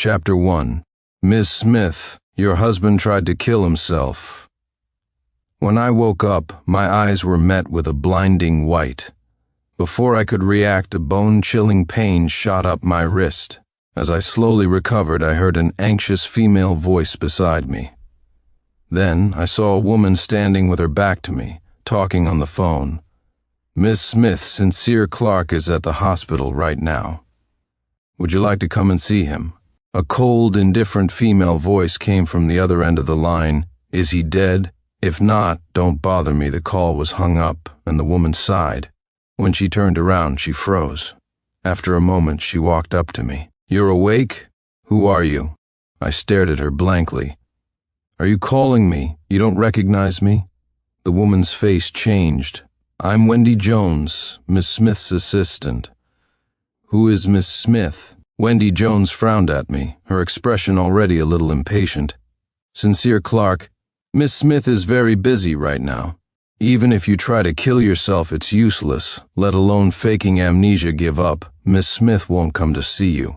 Chapter 1. Ms. Smith, your husband tried to kill himself. When I woke up, my eyes were met with a blinding white. Before I could react, a bone-chilling pain shot up my wrist. As I slowly recovered, I heard an anxious female voice beside me. Then I saw a woman standing with her back to me, talking on the phone. Ms. Smith, Sincere Clark is at the hospital right now. Would you like to come and see him? A cold, indifferent female voice came from the other end of the line. Is he dead? If not, don't bother me. The call was hung up, and the woman sighed. When she turned around, she froze. After a moment, she walked up to me. You're awake? Who are you? I stared at her blankly. Are you calling me? You don't recognize me? The woman's face changed. I'm Wendy Jones, Miss Smith's assistant. Who is Miss Smith? Wendy Jones frowned at me, her expression already a little impatient. Sincere Clark, Miss Smith is very busy right now. Even if you try to kill yourself, it's useless, let alone faking amnesia. Give up. Miss Smith won't come to see you.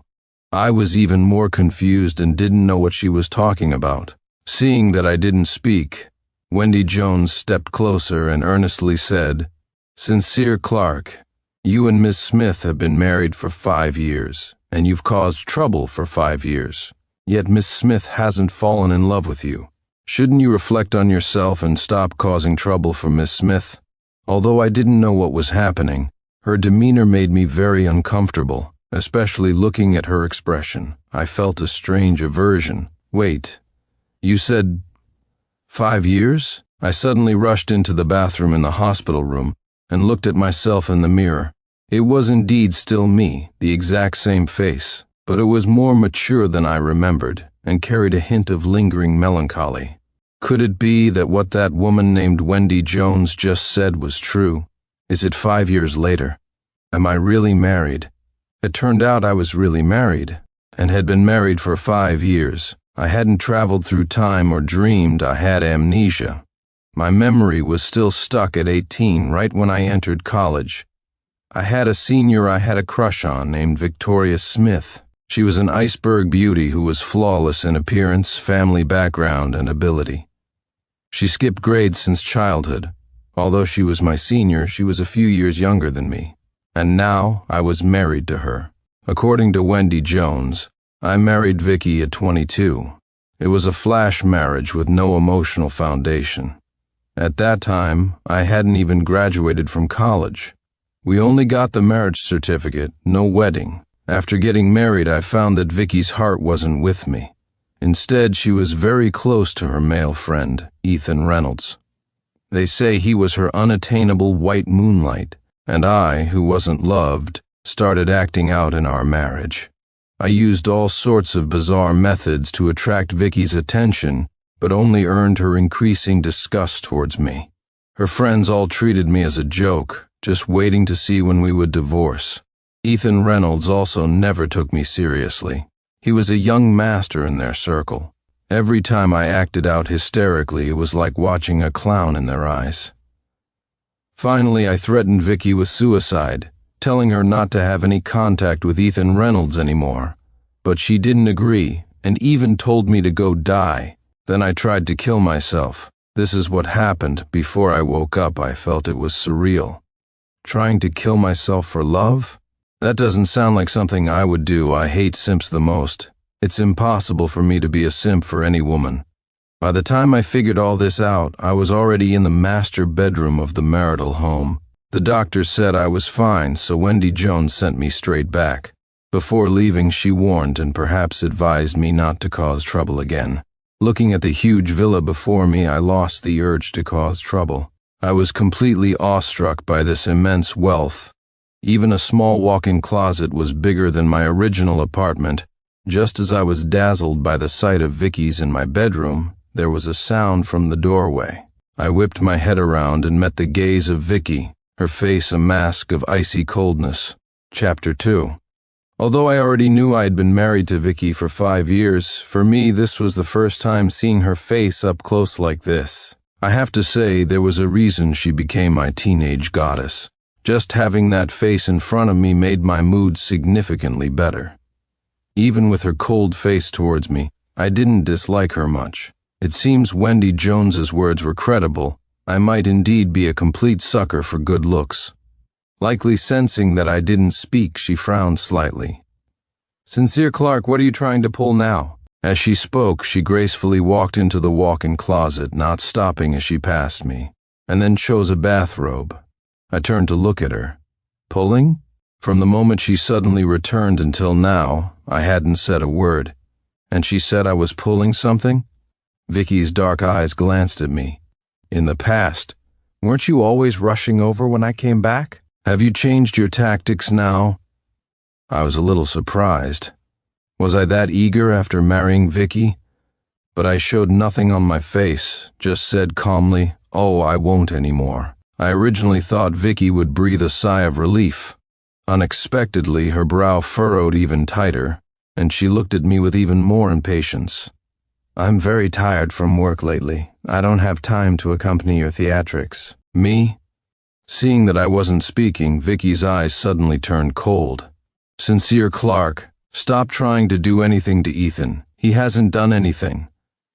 I was even more confused and didn't know what she was talking about. Seeing that I didn't speak, Wendy Jones stepped closer and earnestly said, Sincere Clark, you and Miss Smith have been married for 5 years, and you've caused trouble for 5 years. Yet Miss Smith hasn't fallen in love with you. Shouldn't you reflect on yourself and stop causing trouble for Miss Smith? Although I didn't know what was happening, her demeanor made me very uncomfortable, especially looking at her expression. I felt a strange aversion. Wait, you said 5 years? I suddenly rushed into the bathroom in the hospital room and looked at myself in the mirror. It was indeed still me, the exact same face, but it was more mature than I remembered and carried a hint of lingering melancholy. Could it be that what that woman named Wendy Jones just said was true? Is it 5 years later? Am I really married? It turned out I was really married, and had been married for 5 years. I hadn't traveled through time or dreamed. I had amnesia. My memory was still stuck at 18, right when I entered college. I had a senior I had a crush on named Victoria Smith. She was an iceberg beauty who was flawless in appearance, family background, and ability. She skipped grades since childhood. Although she was my senior, she was a few years younger than me. And now I was married to her. According to Wendy Jones, I married Vicky at 22. It was a flash marriage with no emotional foundation. At that time, I hadn't even graduated from college. We only got the marriage certificate, no wedding. After getting married, I found that Vicky's heart wasn't with me. Instead, she was very close to her male friend, Ethan Reynolds. They say he was her unattainable white moonlight, and I, who wasn't loved, started acting out in our marriage. I used all sorts of bizarre methods to attract Vicky's attention, but only earned her increasing disgust towards me. Her friends all treated me as a joke, just waiting to see when we would divorce. Ethan Reynolds also never took me seriously. He was a young master in their circle. Every time I acted out hysterically, it was like watching a clown in their eyes. Finally, I threatened Vicky with suicide, telling her not to have any contact with Ethan Reynolds anymore. But she didn't agree, and even told me to go die. Then I tried to kill myself. This is what happened. Before I woke up, I felt it was surreal. Trying to kill myself for love? That doesn't sound like something I would do. I hate simps the most. It's impossible for me to be a simp for any woman. By the time I figured all this out, I was already in the master bedroom of the marital home. The doctor said I was fine, so Wendy Jones sent me straight back. Before leaving, she warned and perhaps advised me not to cause trouble again. Looking at the huge villa before me, I lost the urge to cause trouble. I was completely awestruck by this immense wealth. Even a small walk-in closet was bigger than my original apartment. Just as I was dazzled by the sight of Vicky's in my bedroom, there was a sound from the doorway. I whipped my head around and met the gaze of Vicky, her face a mask of icy coldness. Chapter 2. Although I already knew I had been married to Vicky for 5 years, for me this was the first time seeing her face up close like this. I have to say there was a reason she became my teenage goddess. Just having that face in front of me made my mood significantly better. Even with her cold face towards me, I didn't dislike her much. It seems Wendy Jones's words were credible. I might indeed be a complete sucker for good looks. Likely sensing that I didn't speak, she frowned slightly. "Sincere Clark, what are you trying to pull now?" As she spoke, she gracefully walked into the walk-in closet, not stopping as she passed me, and then chose a bathrobe. I turned to look at her. Pulling? From the moment she suddenly returned until now, I hadn't said a word. And she said I was pulling something? Vicky's dark eyes glanced at me. "In the past, weren't you always rushing over when I came back? Have you changed your tactics now?" I was a little surprised. Was I that eager after marrying Vicky? But I showed nothing on my face, just said calmly, "Oh, I won't anymore." I originally thought Vicky would breathe a sigh of relief. Unexpectedly, her brow furrowed even tighter, and she looked at me with even more impatience. "I'm very tired from work lately. I don't have time to accompany your theatrics." Me? Seeing that I wasn't speaking, Vicky's eyes suddenly turned cold. "Sincere Clark, stop trying to do anything to Ethan. He hasn't done anything.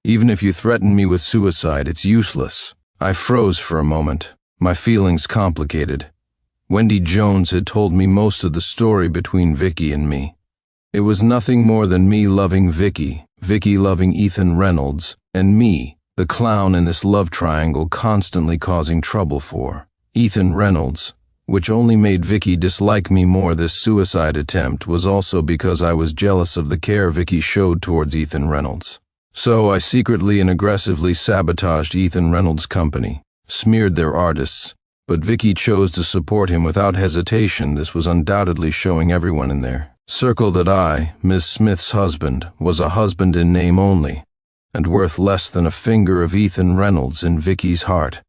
Even if you threaten me with suicide, it's useless." I froze for a moment, my feelings complicated. Wendy Jones had told me most of the story between Vicky and me. It was nothing more than me loving Vicky, Vicky loving Ethan Reynolds, and me, the clown in this love triangle constantly causing trouble for Ethan Reynolds, which only made Vicky dislike me more. This suicide attempt was also because I was jealous of the care Vicky showed towards Ethan Reynolds. So I secretly and aggressively sabotaged Ethan Reynolds' company, smeared their artists, but Vicky chose to support him without hesitation. This was undoubtedly showing everyone in their circle that I, Miss Smith's husband, was a husband in name only, and worth less than a finger of Ethan Reynolds in Vicky's heart.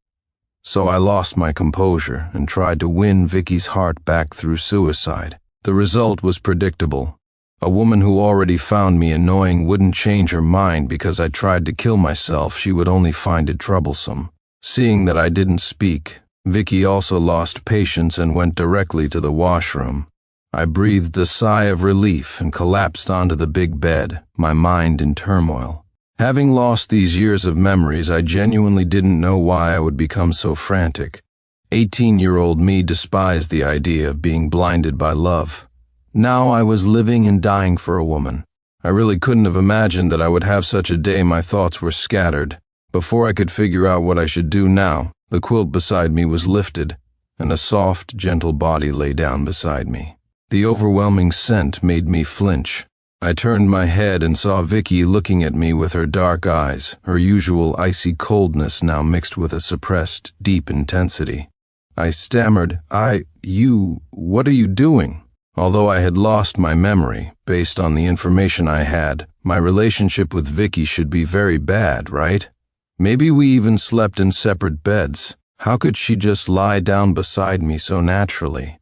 So I lost my composure and tried to win Vicky's heart back through suicide. The result was predictable. A woman who already found me annoying wouldn't change her mind because I tried to kill myself. She would only find it troublesome. Seeing that I didn't speak, Vicky also lost patience and went directly to the washroom. I breathed a sigh of relief and collapsed onto the big bed, my mind in turmoil. Having lost these years of memories, I genuinely didn't know why I would become so frantic. 18-year-old me despised the idea of being blinded by love. Now I was living and dying for a woman. I really couldn't have imagined that I would have such a day. My thoughts were scattered. Before I could figure out what I should do now, the quilt beside me was lifted, and a soft, gentle body lay down beside me. The overwhelming scent made me flinch. I turned my head and saw Vicky looking at me with her dark eyes, her usual icy coldness now mixed with a suppressed, deep intensity. I stammered, what are you doing?" Although I had lost my memory, based on the information I had, my relationship with Vicky should be very bad, right? Maybe we even slept in separate beds. How could she just lie down beside me so naturally?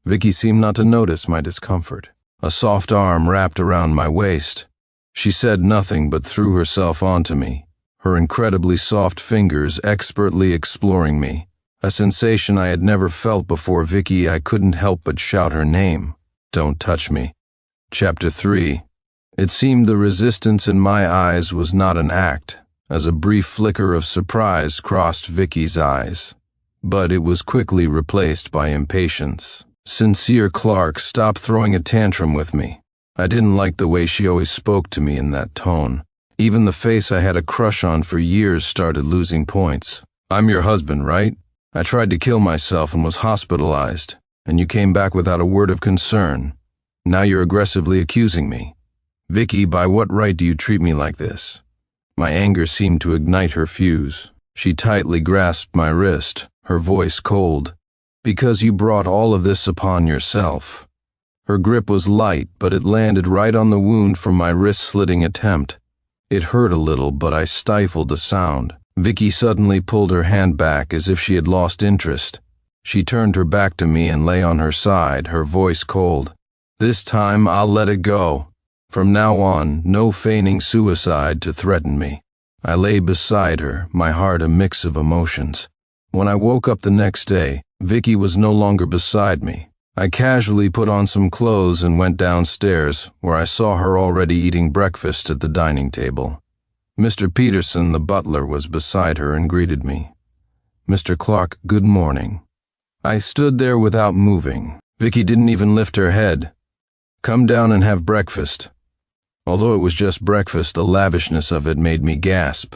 Vicky seemed not to notice my discomfort. A soft arm wrapped around my waist. She said nothing but threw herself onto me, her incredibly soft fingers expertly exploring me. A sensation I had never felt before. Vicky, I couldn't help but shout her name. "Don't touch me." Chapter 3. It seemed the resistance in my eyes was not an act, as a brief flicker of surprise crossed Vicky's eyes. But it was quickly replaced by impatience. "Sincere Clark, stop throwing a tantrum with me." I didn't like the way she always spoke to me in that tone. Even the face I had a crush on for years started losing points. "I'm your husband, right? I tried to kill myself and was hospitalized, and you came back without a word of concern. Now you're aggressively accusing me. Vicky, by what right do you treat me like this?" My anger seemed to ignite her fuse. She tightly grasped my wrist, her voice cold. "Because you brought all of this upon yourself." Her grip was light, but it landed right on the wound from my wrist-slitting attempt. It hurt a little, but I stifled a sound. Vicky suddenly pulled her hand back as if she had lost interest. She turned her back to me and lay on her side, her voice cold. "This time I'll let it go. From now on, no feigning suicide to threaten me." I lay beside her, my heart a mix of emotions. When I woke up the next day, Vicky was no longer beside me. I casually put on some clothes and went downstairs, where I saw her already eating breakfast at the dining table. Mr. Peterson, the butler, was beside her and greeted me. "Mr. Clark, good morning." I stood there without moving. Vicky didn't even lift her head. "Come down and have breakfast." Although it was just breakfast, the lavishness of it made me gasp.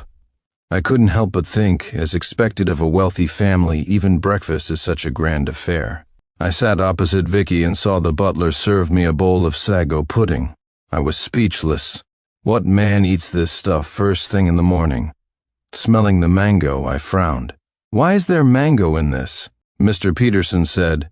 I couldn't help but think, as expected of a wealthy family, even breakfast is such a grand affair. I sat opposite Vicky and saw the butler serve me a bowl of sago pudding. I was speechless. What man eats this stuff first thing in the morning? Smelling the mango, I frowned. "Why is there mango in this?" Mr. Peterson said.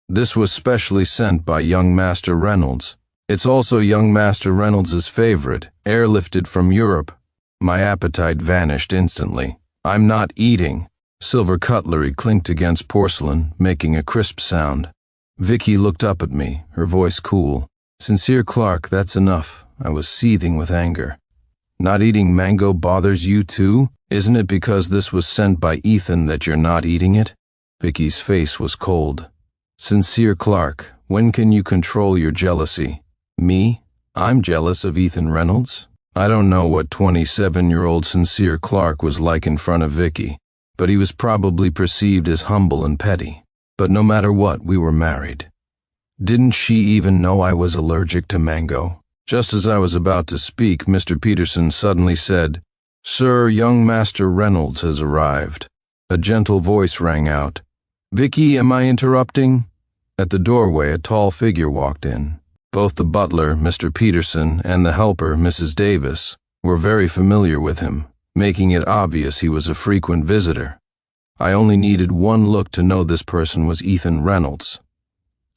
"This was specially sent by young Master Reynolds. It's also young Master Reynolds's favorite, airlifted from Europe." My appetite vanished instantly. "I'm not eating." Silver cutlery clinked against porcelain, making a crisp sound. Vicky looked up at me, her voice cool. "Sincere Clark, that's enough." I was seething with anger. "Not eating mango bothers you too? Isn't it because this was sent by Ethan that you're not eating it?" Vicky's face was cold. "Sincere Clark, when can you control your jealousy?" "Me? I'm jealous of Ethan Reynolds?" I don't know what 27-year-old Sincere Clark was like in front of Vicky, but he was probably perceived as humble and petty. But no matter what, we were married. Didn't she even know I was allergic to mango? Just as I was about to speak, Mr. Peterson suddenly said, "Sir, young Master Reynolds has arrived." A gentle voice rang out. "Vicky, am I interrupting?" At the doorway, a tall figure walked in. Both the butler, Mr. Peterson, and the helper, Mrs. Davis, were very familiar with him, making it obvious he was a frequent visitor. I only needed one look to know this person was Ethan Reynolds.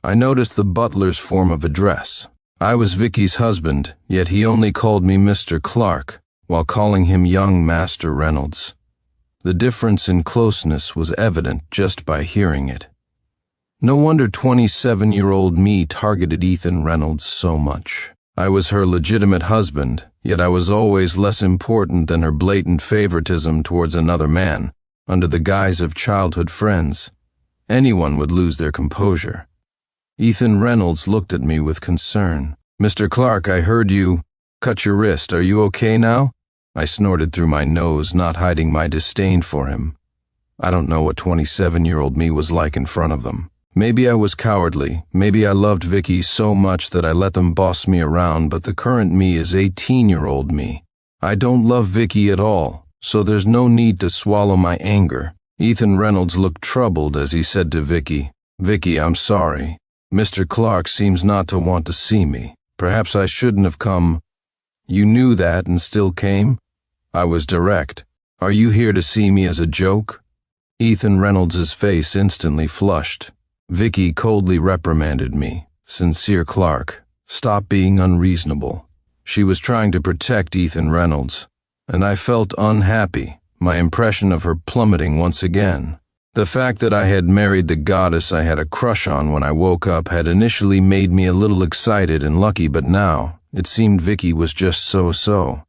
I noticed the butler's form of address. I was Vicky's husband, yet he only called me Mr. Clark, while calling him young Master Reynolds. The difference in closeness was evident just by hearing it. No wonder 27-year-old me targeted Ethan Reynolds so much. I was her legitimate husband, yet I was always less important than her blatant favoritism towards another man, under the guise of childhood friends. Anyone would lose their composure. Ethan Reynolds looked at me with concern. "Mr. Clark, I heard you cut your wrist. Are you okay now?" I snorted through my nose, not hiding my disdain for him. I don't know what 27-year-old me was like in front of them. Maybe I was cowardly, maybe I loved Vicky so much that I let them boss me around, but the current me is 18-year-old me. I don't love Vicky at all, so there's no need to swallow my anger. Ethan Reynolds looked troubled as he said to Vicky, "Vicky, I'm sorry. Mr. Clark seems not to want to see me. Perhaps I shouldn't have come." "You knew that and still came?" I was direct. "Are you here to see me as a joke?" Ethan Reynolds' face instantly flushed. Vicky coldly reprimanded me. "Sincere Clark, stop being unreasonable." She was trying to protect Ethan Reynolds, and I felt unhappy, my impression of her plummeting once again. The fact that I had married the goddess I had a crush on when I woke up had initially made me a little excited and lucky, but now it seemed Vicky was just so-so.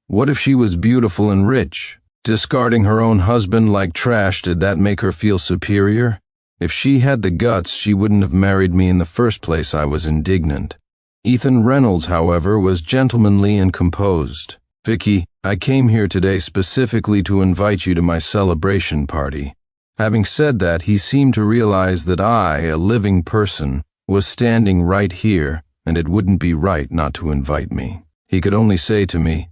What if she was beautiful and rich? Discarding her own husband like trash, did that make her feel superior? If she had the guts, she wouldn't have married me in the first place. I was indignant. Ethan Reynolds, however, was gentlemanly and composed. "Vicky, I came here today specifically to invite you to my celebration party." Having said that, he seemed to realize that I, a living person, was standing right here, and it wouldn't be right not to invite me. He could only say to me,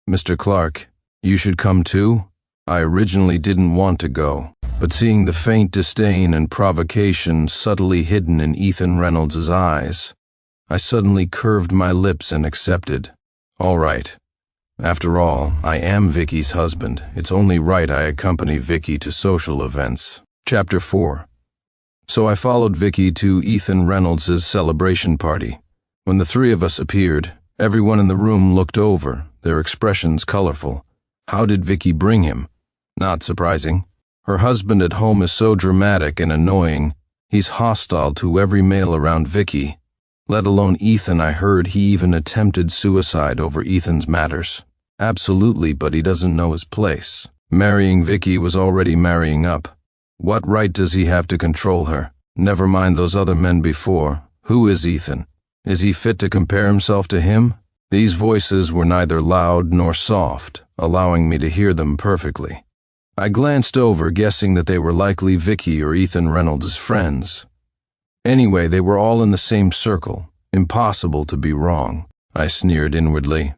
"Mr. Clark, you should come too?" I originally didn't want to go, but seeing the faint disdain and provocation subtly hidden in Ethan Reynolds' eyes, I suddenly curved my lips and accepted. All right. After all, I am Vicky's husband. It's only right I accompany Vicky to social events. Chapter 4. So I followed Vicky to Ethan Reynolds' celebration party. When the three of us appeared, everyone in the room looked over, their expressions colorful. How did Vicky bring him? Not surprising. Her husband at home is so dramatic and annoying. He's hostile to every male around Vicky. Let alone Ethan. I heard he even attempted suicide over Ethan's matters. Absolutely, but he doesn't know his place. Marrying Vicky was already marrying up. What right does he have to control her? Never mind those other men before. Who is Ethan? Is he fit to compare himself to him? These voices were neither loud nor soft, allowing me to hear them perfectly. I glanced over, guessing that they were likely Vicky or Ethan Reynolds' friends. Anyway, they were all in the same circle. Impossible to be wrong, I sneered inwardly.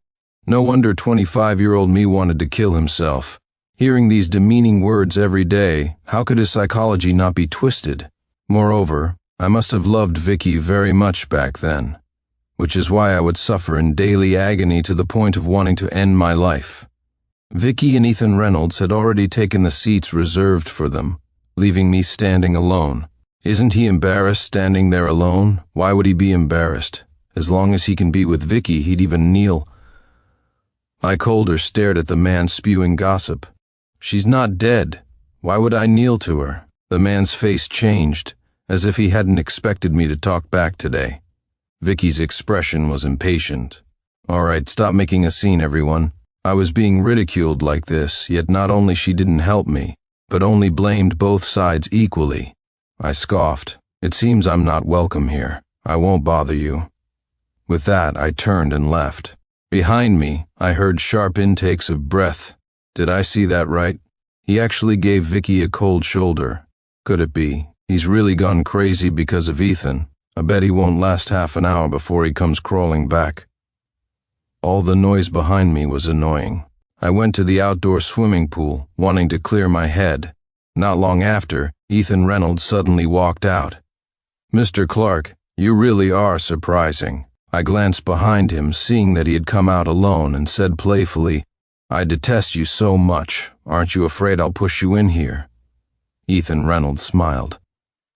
No wonder 25-year-old me wanted to kill himself. Hearing these demeaning words every day, how could his psychology not be twisted? Moreover, I must have loved Vicky very much back then, which is why I would suffer in daily agony to the point of wanting to end my life. Vicky and Ethan Reynolds had already taken the seats reserved for them, leaving me standing alone. Isn't he embarrassed standing there alone? Why would he be embarrassed? As long as he can be with Vicky, he'd even kneel. I colder stared at the man spewing gossip. She's not dead. Why would I kneel to her? The man's face changed, as if he hadn't expected me to talk back today. Vicky's expression was impatient. All right, stop making a scene, everyone. I was being ridiculed like this, yet not only she didn't help me, but only blamed both sides equally. I scoffed. It seems I'm not welcome here. I won't bother you. With that, I turned and left. Behind me, I heard sharp intakes of breath. Did I see that right? He actually gave Vicky a cold shoulder. Could it be? He's really gone crazy because of Ethan. I bet he won't last half an hour before he comes crawling back. All the noise behind me was annoying. I went to the outdoor swimming pool, wanting to clear my head. Not long after, Ethan Reynolds suddenly walked out. Mr. Clark, you really are surprising. I glanced behind him, seeing that he had come out alone, and said playfully, I detest you so much. Aren't you afraid I'll push you in here? Ethan Reynolds smiled.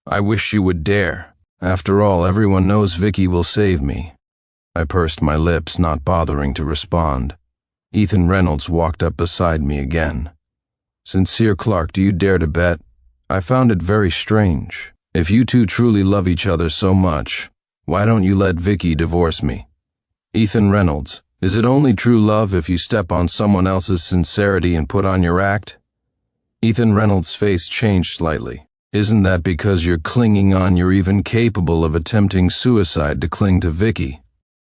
I wish you would dare. After all, everyone knows Vicky will save me. I pursed my lips, not bothering to respond. Ethan Reynolds walked up beside me again. Sincere Clark, do you dare to bet? I found it very strange. If you two truly love each other so much, why don't you let Vicky divorce me? Ethan Reynolds, is it only true love if you step on someone else's sincerity and put on your act? Ethan Reynolds' face changed slightly. Isn't that because you're clinging on you're even capable of attempting suicide to cling to Vicky?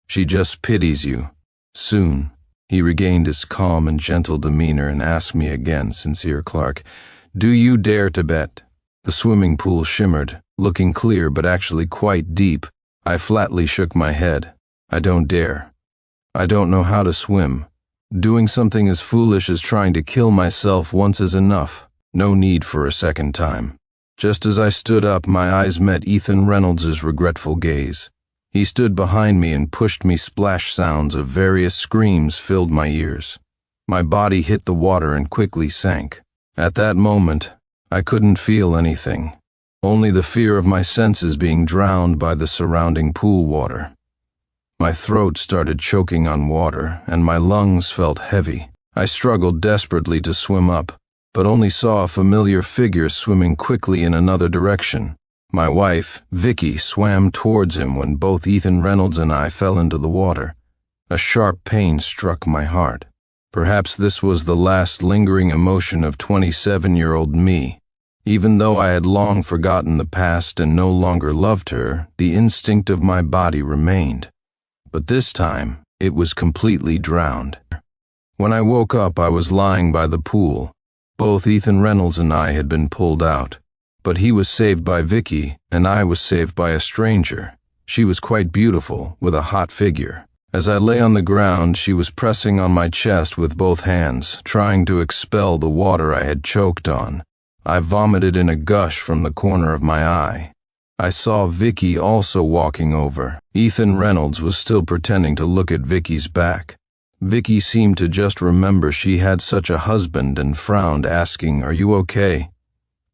She just pities you. Soon, he regained his calm and gentle demeanor and asked me again, Sincere Clark, do you dare to bet? The swimming pool shimmered, looking clear but actually quite deep. I flatly shook my head. I don't dare. I don't know how to swim. Doing something as foolish as trying to kill myself once is enough. No need for a second time. Just as I stood up, my eyes met Ethan Reynolds' regretful gaze. He stood behind me and pushed me. Splash sounds of various screams filled my ears. My body hit the water and quickly sank. At that moment, I couldn't feel anything. Only the fear of my senses being drowned by the surrounding pool water. My throat started choking on water, and my lungs felt heavy. I struggled desperately to swim up, but only saw a familiar figure swimming quickly in another direction. My wife, Vicky, swam towards him when both Ethan Reynolds and I fell into the water. A sharp pain struck my heart. Perhaps this was the last lingering emotion of 27-year-old me. Even though I had long forgotten the past and no longer loved her, the instinct of my body remained. But this time, it was completely drowned. When I woke up, I was lying by the pool. Both Ethan Reynolds and I had been pulled out. But he was saved by Vicky, and I was saved by a stranger. She was quite beautiful, with a hot figure. As I lay on the ground, she was pressing on my chest with both hands, trying to expel the water I had choked on. I vomited in a gush from the corner of my eye. I saw Vicky also walking over. Ethan Reynolds was still pretending to look at Vicky's back. Vicky seemed to just remember she had such a husband and frowned, asking, "Are you okay?"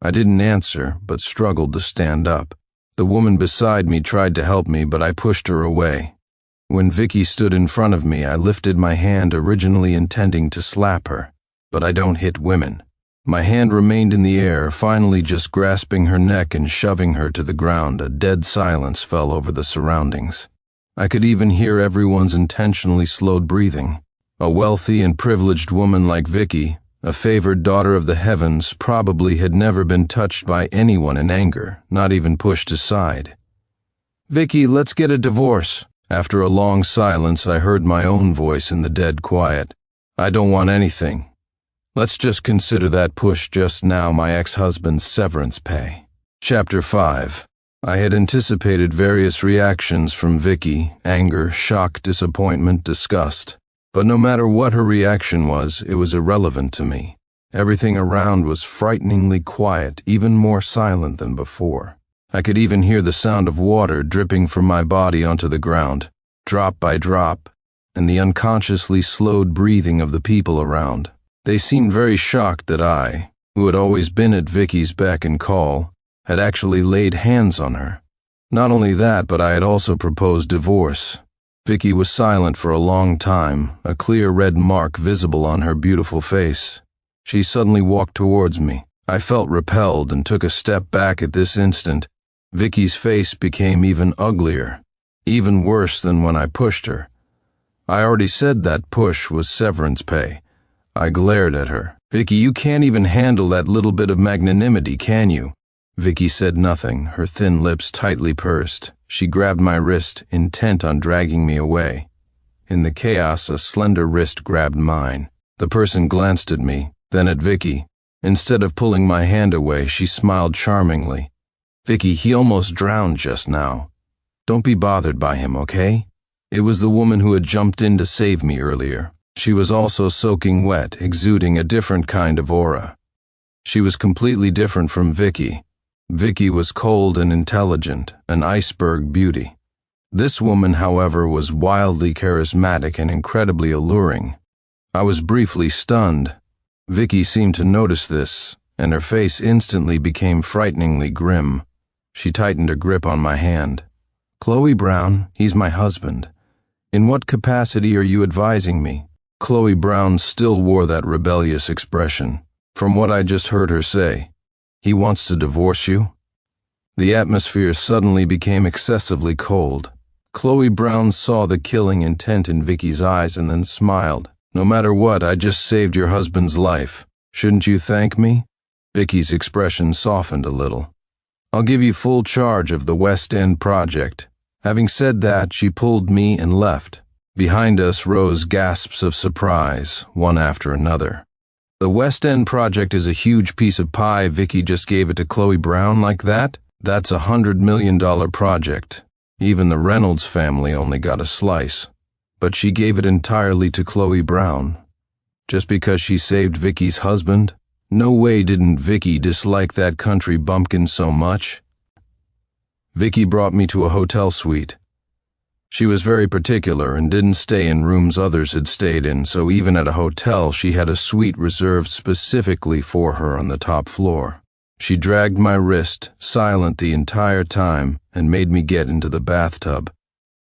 I didn't answer, but struggled to stand up. The woman beside me tried to help me, but I pushed her away. When Vicky stood in front of me, I lifted my hand, originally intending to slap her. But I don't hit women. My hand remained in the air, finally just grasping her neck and shoving her to the ground. A dead silence fell over the surroundings. I could even hear everyone's intentionally slowed breathing. A wealthy and privileged woman like Vicky, A favored daughter of the heavens, probably had never been touched by anyone in anger, not even pushed aside. "Vicky, let's get a divorce." After a long silence, I heard my own voice in the dead quiet. "I don't want anything. Let's just consider that push just now my ex-husband's severance pay." Chapter 5. I had anticipated various reactions from Vicky: anger, shock, disappointment, disgust. But no matter what her reaction was, it was irrelevant to me. Everything around was frighteningly quiet, even more silent than before. I could even hear the sound of water dripping from my body onto the ground, drop by drop, and the unconsciously slowed breathing of the people around. They seemed very shocked that I, who had always been at Vicky's beck and call, had actually laid hands on her. Not only that, but I had also proposed divorce. Vicky was silent for a long time, a clear red mark visible on her beautiful face. She suddenly walked towards me. I felt repelled and took a step back at this instant. Vicky's face became even uglier, even worse than when I pushed her. I already said that push was severance pay. I glared at her. "Vicky, you can't even handle that little bit of magnanimity, can you?" Vicky said nothing, her thin lips tightly pursed. She grabbed my wrist, intent on dragging me away. In the chaos, a slender wrist grabbed mine. The person glanced at me, then at Vicky. Instead of pulling my hand away, she smiled charmingly. "Vicky, he almost drowned just now. Don't be bothered by him, okay?" It was the woman who had jumped in to save me earlier. She was also soaking wet, exuding a different kind of aura. She was completely different from Vicky. Vicky was cold and intelligent, an iceberg beauty. This woman, however, was wildly charismatic and incredibly alluring. I was briefly stunned. Vicky seemed to notice this, and her face instantly became frighteningly grim. She tightened her grip on my hand. "Chloe Brown, he's my husband. In what capacity are you advising me?" Chloe Brown still wore that rebellious expression. From what I just heard her say, "He wants to divorce you?" The atmosphere suddenly became excessively cold. Chloe Brown saw the killing intent in Vicky's eyes and then smiled. "No matter what, I just saved your husband's life. Shouldn't you thank me?" Vicky's expression softened a little. "I'll give you full charge of the West End project." Having said that, she pulled me and left. Behind us rose gasps of surprise, one after another. "The West End project is a huge piece of pie. Vicky just gave it to Chloe Brown like that? That's $100 million project. Even the Reynolds family only got a slice. But she gave it entirely to Chloe Brown. Just because she saved Vicky's husband? No way didn't Vicky dislike that country bumpkin so much." Vicky brought me to a hotel suite. She was very particular and didn't stay in rooms others had stayed in, so even at a hotel she had a suite reserved specifically for her on the top floor. She dragged my wrist, silent the entire time, and made me get into the bathtub.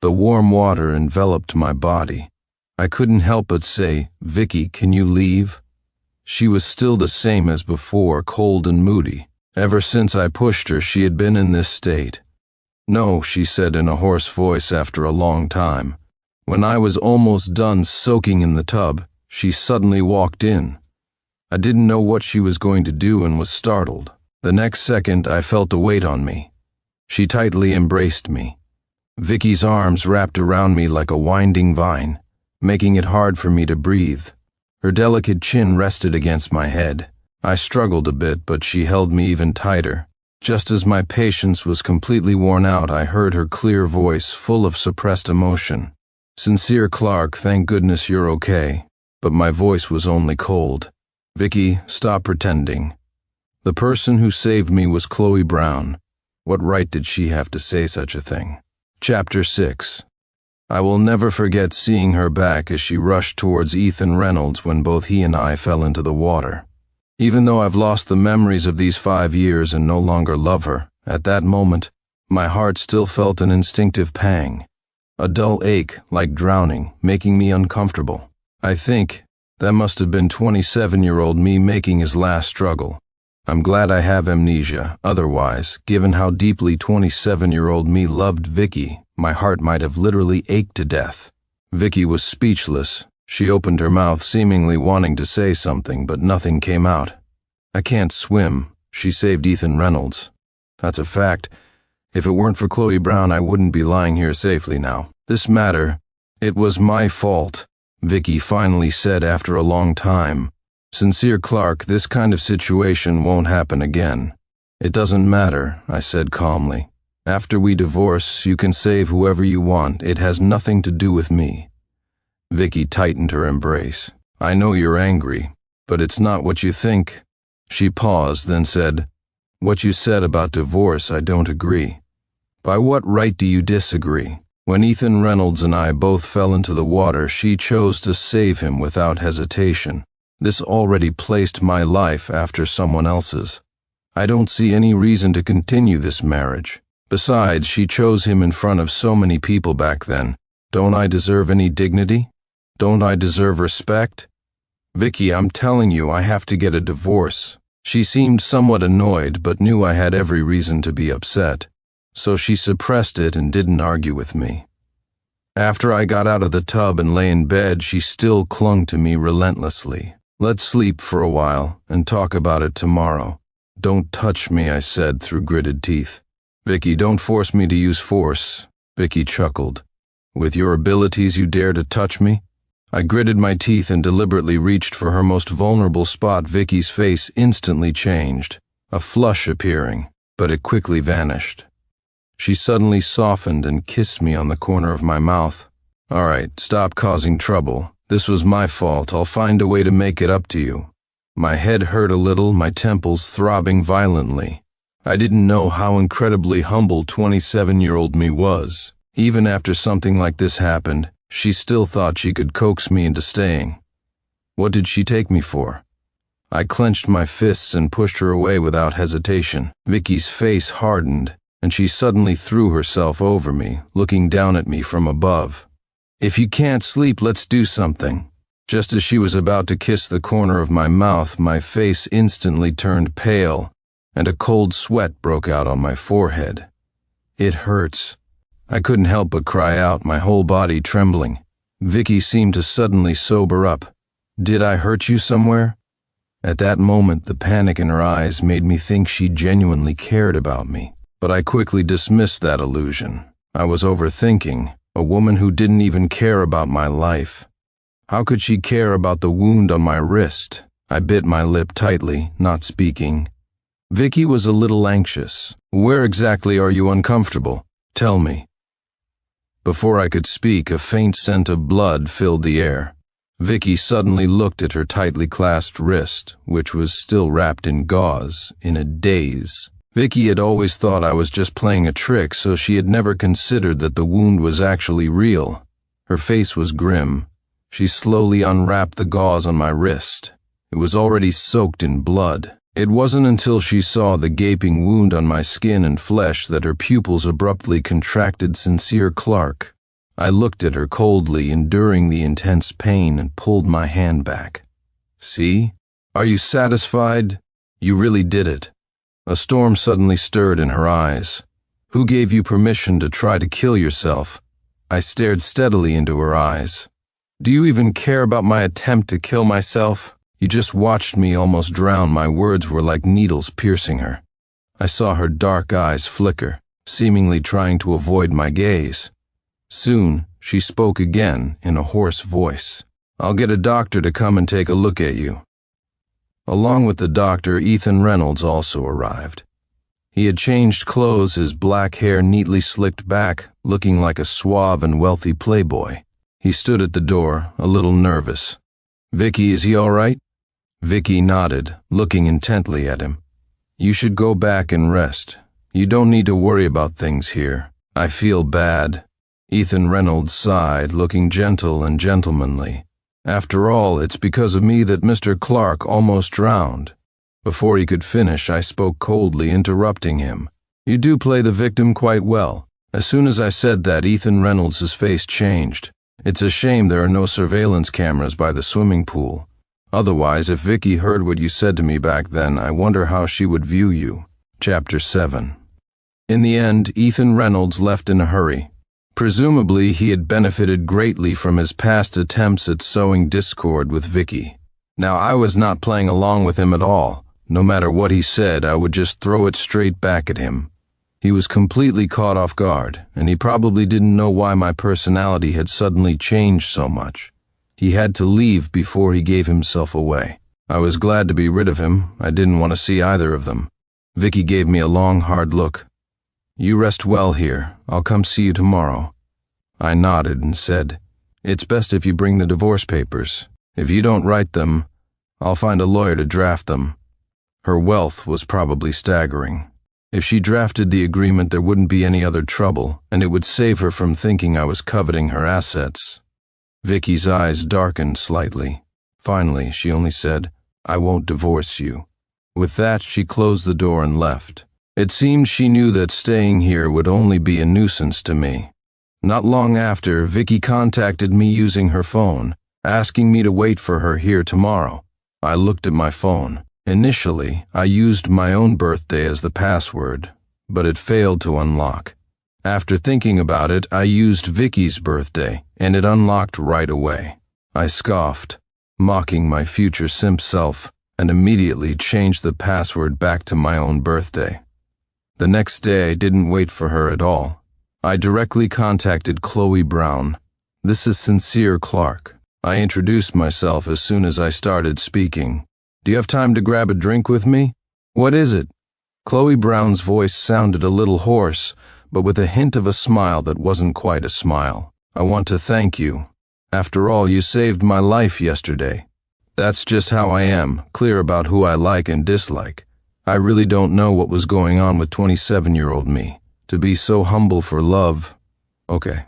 The warm water enveloped my body. I couldn't help but say, "Vicky, can you leave?" She was still the same as before, cold and moody. Ever since I pushed her, she had been in this state. "No," she said in a hoarse voice after a long time. When I was almost done soaking in the tub, she suddenly walked in. I didn't know what she was going to do and was startled. The next second, I felt a weight on me. She tightly embraced me. Vicky's arms wrapped around me like a winding vine, making it hard for me to breathe. Her delicate chin rested against my head. I struggled a bit, but she held me even tighter. Just as my patience was completely worn out, I heard her clear voice, full of suppressed emotion. "Sincere Clark, thank goodness you're okay." But my voice was only cold. "Vicky, stop pretending. The person who saved me was Chloe Brown. What right did she have to say such a thing?" Chapter 6. I will never forget seeing her back as she rushed towards Ethan Reynolds when both he and I fell into the water. Even though I've lost the memories of these 5 years and no longer love her, at that moment, my heart still felt an instinctive pang. A dull ache, like drowning, making me uncomfortable. I think that must have been 27-year-old me making his last struggle. I'm glad I have amnesia. Otherwise, given how deeply 27-year-old me loved Vicky, my heart might have literally ached to death. Vicky was speechless. She opened her mouth, seemingly wanting to say something, but nothing came out. I can't swim. She saved Ethan Reynolds. That's a fact. If it weren't for Chloe Brown, I wouldn't be lying here safely now. This matter, it was my fault, Vicky finally said after a long time. Sincere Clark, this kind of situation won't happen again. It doesn't matter, I said calmly. After we divorce, you can save whoever you want. It has nothing to do with me. Vicky tightened her embrace. I know you're angry, but it's not what you think. She paused, then said, What you said about divorce, I don't agree. By what right do you disagree? When Ethan Reynolds and I both fell into the water, she chose to save him without hesitation. This already placed my life after someone else's. I don't see any reason to continue this marriage. Besides, she chose him in front of so many people back then. Don't I deserve any dignity? Don't I deserve respect? Vicky, I'm telling you, I have to get a divorce. She seemed somewhat annoyed, but knew I had every reason to be upset. So she suppressed it and didn't argue with me. After I got out of the tub and lay in bed, she still clung to me relentlessly. Let's sleep for a while and talk about it tomorrow. Don't touch me, I said through gritted teeth. Vicky, don't force me to use force. Vicky chuckled. With your abilities, you dare to touch me? I gritted my teeth and deliberately reached for her most vulnerable spot. Vicky's face instantly changed, a flush appearing, but it quickly vanished. She suddenly softened and kissed me on the corner of my mouth. All right, stop causing trouble. This was my fault. I'll find a way to make it up to you. My head hurt a little, my temples throbbing violently. I didn't know how incredibly humble 27-year-old me was. Even after something like this happened, she still thought she could coax me into staying. What did she take me for? I clenched my fists and pushed her away without hesitation. Vicky's face hardened, and she suddenly threw herself over me, looking down at me from above. If you can't sleep, let's do something. Just as she was about to kiss the corner of my mouth, my face instantly turned pale, and a cold sweat broke out on my forehead. It hurts. I couldn't help but cry out, my whole body trembling. Vicky seemed to suddenly sober up. Did I hurt you somewhere? At that moment, the panic in her eyes made me think she genuinely cared about me. But I quickly dismissed that illusion. I was overthinking, a woman who didn't even care about my life. How could she care about the wound on my wrist? I bit my lip tightly, not speaking. Vicky was a little anxious. Where exactly are you uncomfortable? Tell me. Before I could speak, a faint scent of blood filled the air. Vicky suddenly looked at her tightly clasped wrist, which was still wrapped in gauze, in a daze. Vicky had always thought I was just playing a trick, so she had never considered that the wound was actually real. Her face was grim. She slowly unwrapped the gauze on my wrist. It was already soaked in blood. It wasn't until she saw the gaping wound on my skin and flesh that her pupils abruptly contracted. Sincere Clark. I looked at her coldly, enduring the intense pain, and pulled my hand back. See? Are you satisfied? You really did it. A storm suddenly stirred in her eyes. Who gave you permission to try to kill yourself? I stared steadily into her eyes. Do you even care about my attempt to kill myself? You just watched me almost drown. My words were like needles piercing her. I saw her dark eyes flicker, seemingly trying to avoid my gaze. Soon, she spoke again in a hoarse voice. I'll get a doctor to come and take a look at you. Along with the doctor, Ethan Reynolds also arrived. He had changed clothes, his black hair neatly slicked back, looking like a suave and wealthy playboy. He stood at the door, a little nervous. Vicky, is he all right? Vicky nodded, looking intently at him. You should go back and rest. You don't need to worry about things here. I feel bad. Ethan Reynolds sighed, looking gentle and gentlemanly. After all, it's because of me that Mr. Clark almost drowned. Before he could finish, I spoke coldly, interrupting him. You do play the victim quite well. As soon as I said that, Ethan Reynolds' face changed. It's a shame there are no surveillance cameras by the swimming pool. Otherwise, if Vicky heard what you said to me back then, I wonder how she would view you. Chapter 7. In the end, Ethan Reynolds left in a hurry. Presumably, he had benefited greatly from his past attempts at sowing discord with Vicky. Now, I was not playing along with him at all. No matter what he said, I would just throw it straight back at him. He was completely caught off guard, and he probably didn't know why my personality had suddenly changed so much. He had to leave before he gave himself away. I was glad to be rid of him. I didn't want to see either of them. Vicky gave me a long, hard look. "You rest well here. I'll come see you tomorrow." I nodded and said, "It's best if you bring the divorce papers. If you don't write them, I'll find a lawyer to draft them." Her wealth was probably staggering. If she drafted the agreement, there wouldn't be any other trouble, and it would save her from thinking I was coveting her assets. Vicky's eyes darkened slightly. Finally, she only said, "I won't divorce you." With that, she closed the door and left. It seemed she knew that staying here would only be a nuisance to me. Not long after, Vicky contacted me using her phone, asking me to wait for her here tomorrow. I looked at my phone. Initially, I used my own birthday as the password, but it failed to unlock. After thinking about it, I used Vicky's birthday, and it unlocked right away. I scoffed, mocking my future simp self, and immediately changed the password back to my own birthday. The next day, I didn't wait for her at all. I directly contacted Chloe Brown. "This is Sincere Clark." I introduced myself as soon as I started speaking. "Do you have time to grab a drink with me?" "What is it?" Chloe Brown's voice sounded a little hoarse, but with a hint of a smile that wasn't quite a smile. "I want to thank you. After all, you saved my life yesterday. That's just how I am, clear about who I like and dislike. I really don't know what was going on with 27-year-old me. To be so humble for love." "Okay."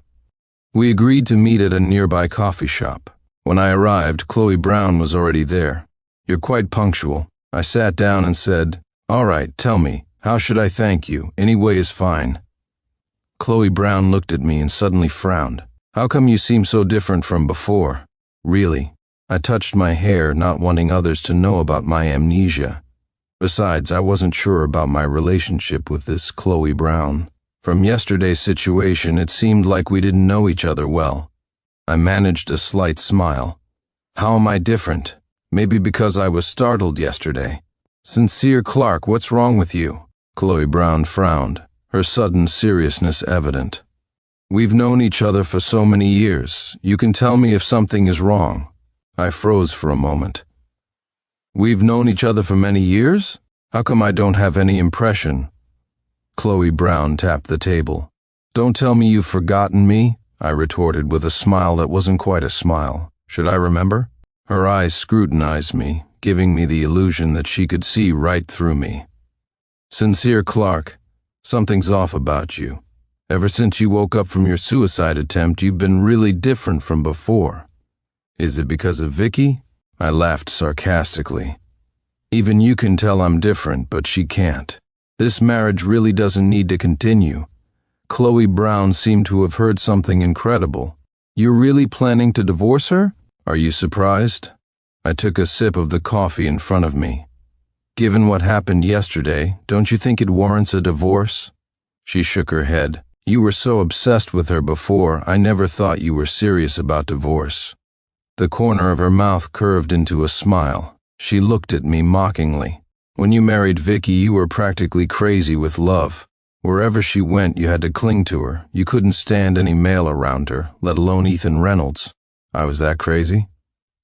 We agreed to meet at a nearby coffee shop. When I arrived, Chloe Brown was already there. "You're quite punctual." I sat down and said, "All right, tell me, how should I thank you? Any way is fine." Chloe Brown looked at me and suddenly frowned. "How come you seem so different from before?" "Really?" I touched my hair, not wanting others to know about my amnesia. Besides, I wasn't sure about my relationship with this Chloe Brown. From yesterday's situation, it seemed like we didn't know each other well. I managed a slight smile. "How am I different? Maybe because I was startled yesterday." "Sincere Clark, what's wrong with you?" Chloe Brown frowned, her sudden seriousness evident. "We've known each other for so many years. You can tell me if something is wrong." I froze for a moment. "We've known each other for many years? How come I don't have any impression?" Chloe Brown tapped the table. "Don't tell me you've forgotten me," I retorted with a smile that wasn't quite a smile. "Should I remember?" Her eyes scrutinized me, giving me the illusion that she could see right through me. "Sincere Clark, something's off about you. Ever since you woke up from your suicide attempt, you've been really different from before. Is it because of Vicky?" I laughed sarcastically. "Even you can tell I'm different, but she can't. This marriage really doesn't need to continue." Chloe Brown seemed to have heard something incredible. "You're really planning to divorce her? Are you surprised?" I took a sip of the coffee in front of me. "Given what happened yesterday, don't you think it warrants a divorce?" She shook her head. "You were so obsessed with her before, I never thought you were serious about divorce." The corner of her mouth curved into a smile. She looked at me mockingly. "When you married Vicky, you were practically crazy with love. Wherever she went, you had to cling to her. You couldn't stand any male around her, let alone Ethan Reynolds." "I was that crazy?"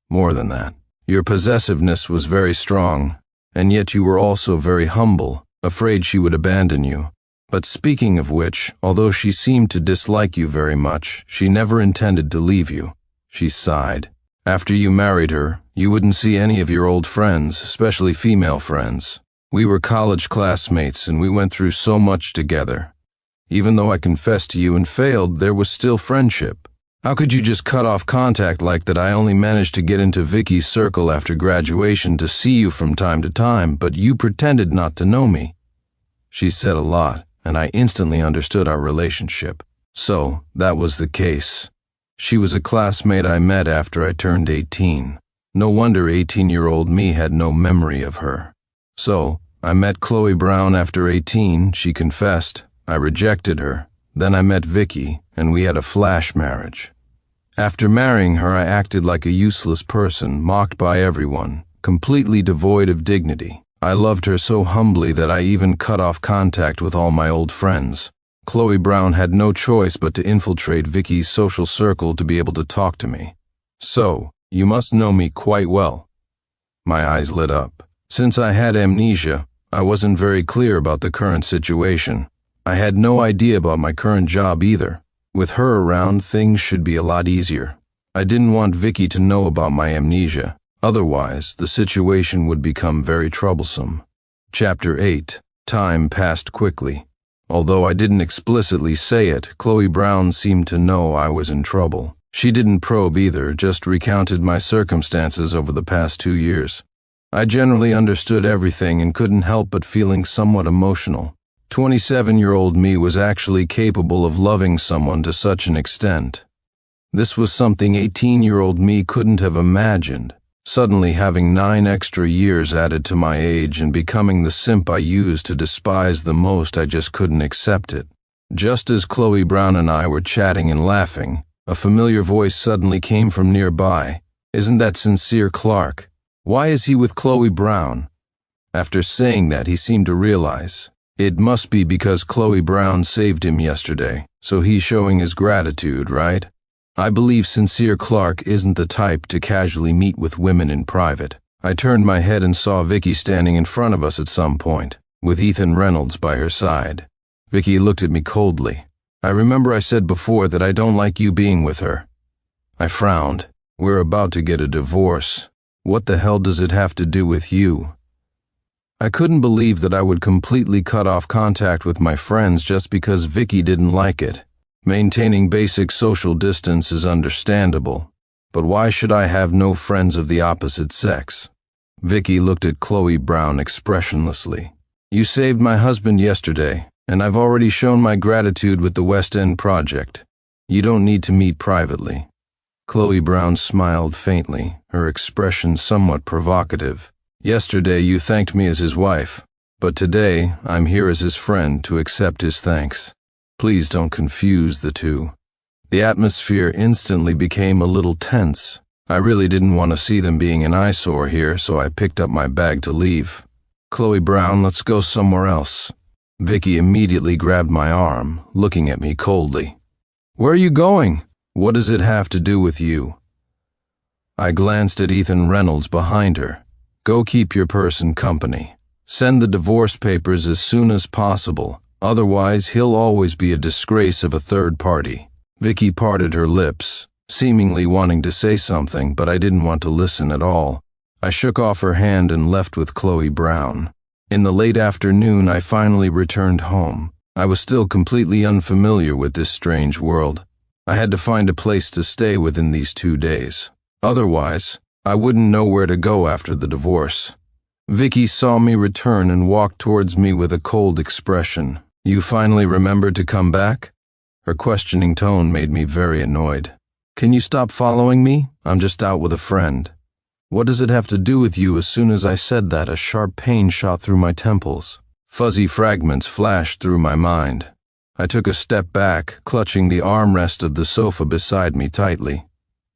"More than that. Your possessiveness was very strong, and yet you were also very humble, afraid she would abandon you. But speaking of which, although she seemed to dislike you very much, she never intended to leave you." She sighed. "After you married her, you wouldn't see any of your old friends, especially female friends. We were college classmates and we went through so much together. Even though I confessed to you and failed, there was still friendship. How could you just cut off contact like that? I only managed to get into Vicky's circle after graduation to see you from time to time, but you pretended not to know me." She said a lot, and I instantly understood our relationship. So, that was the case. She was a classmate I met after I turned 18. No wonder 18-year-old me had no memory of her. So, I met Chloe Brown after 18, she confessed. I rejected her. Then I met Vicky, and we had a flash marriage. After marrying her, I acted like a useless person, mocked by everyone, completely devoid of dignity. I loved her so humbly that I even cut off contact with all my old friends. Chloe Brown had no choice but to infiltrate Vicky's social circle to be able to talk to me. So, you must know me quite well. My eyes lit up. Since I had amnesia, I wasn't very clear about the current situation. I had no idea about my current job either. With her around, things should be a lot easier. I didn't want Vicky to know about my amnesia. Otherwise, the situation would become very troublesome. Chapter 8. Time passed quickly. Although I didn't explicitly say it, Chloe Brown seemed to know I was in trouble. She didn't probe either, just recounted my circumstances over the past 2 years. I generally understood everything and couldn't help but feeling somewhat emotional. 27-year-old me was actually capable of loving someone to such an extent. This was something 18-year-old me couldn't have imagined. Suddenly having 9 extra years added to my age and becoming the simp I used to despise the most, I just couldn't accept it. Just as Chloe Brown and I were chatting and laughing, a familiar voice suddenly came from nearby. "Isn't that Sincere Clark? Why is he with Chloe Brown?" After saying that, he seemed to realize. It must be because Chloe Brown saved him yesterday, so he's showing his gratitude, right? I believe Sincere Clark isn't the type to casually meet with women in private. I turned my head and saw Vicky standing in front of us at some point, with Ethan Reynolds by her side. Vicky looked at me coldly. "I remember I said before that I don't like you being with her." I frowned. "We're about to get a divorce. What the hell does it have to do with you?" I couldn't believe that I would completely cut off contact with my friends just because Vicky didn't like it. Maintaining basic social distance is understandable, but why should I have no friends of the opposite sex? Vicky looked at Chloe Brown expressionlessly. "You saved my husband yesterday, and I've already shown my gratitude with the West End project. You don't need to meet privately." Chloe Brown smiled faintly, her expression somewhat provocative. "Yesterday you thanked me as his wife, but today I'm here as his friend to accept his thanks. Please don't confuse the two." The atmosphere instantly became a little tense. I really didn't want to see them being an eyesore here, so I picked up my bag to leave. "Chloe Brown, let's go somewhere else." Vicky immediately grabbed my arm, looking at me coldly. "Where are you going? What does it have to do with you?" I glanced at Ethan Reynolds behind her. "Go keep your person company. Send the divorce papers as soon as possible. Otherwise, he'll always be a disgrace of a third party." Vicky parted her lips, seemingly wanting to say something, but I didn't want to listen at all. I shook off her hand and left with Chloe Brown. In the late afternoon, I finally returned home. I was still completely unfamiliar with this strange world. I had to find a place to stay within these 2 days. Otherwise, I wouldn't know where to go after the divorce. Vicky saw me return and walked towards me with a cold expression. "You finally remembered to come back?" Her questioning tone made me very annoyed. "Can you stop following me? I'm just out with a friend." "What does it have to do with you?" As soon as I said that, a sharp pain shot through my temples. Fuzzy fragments flashed through my mind. I took a step back, clutching the armrest of the sofa beside me tightly.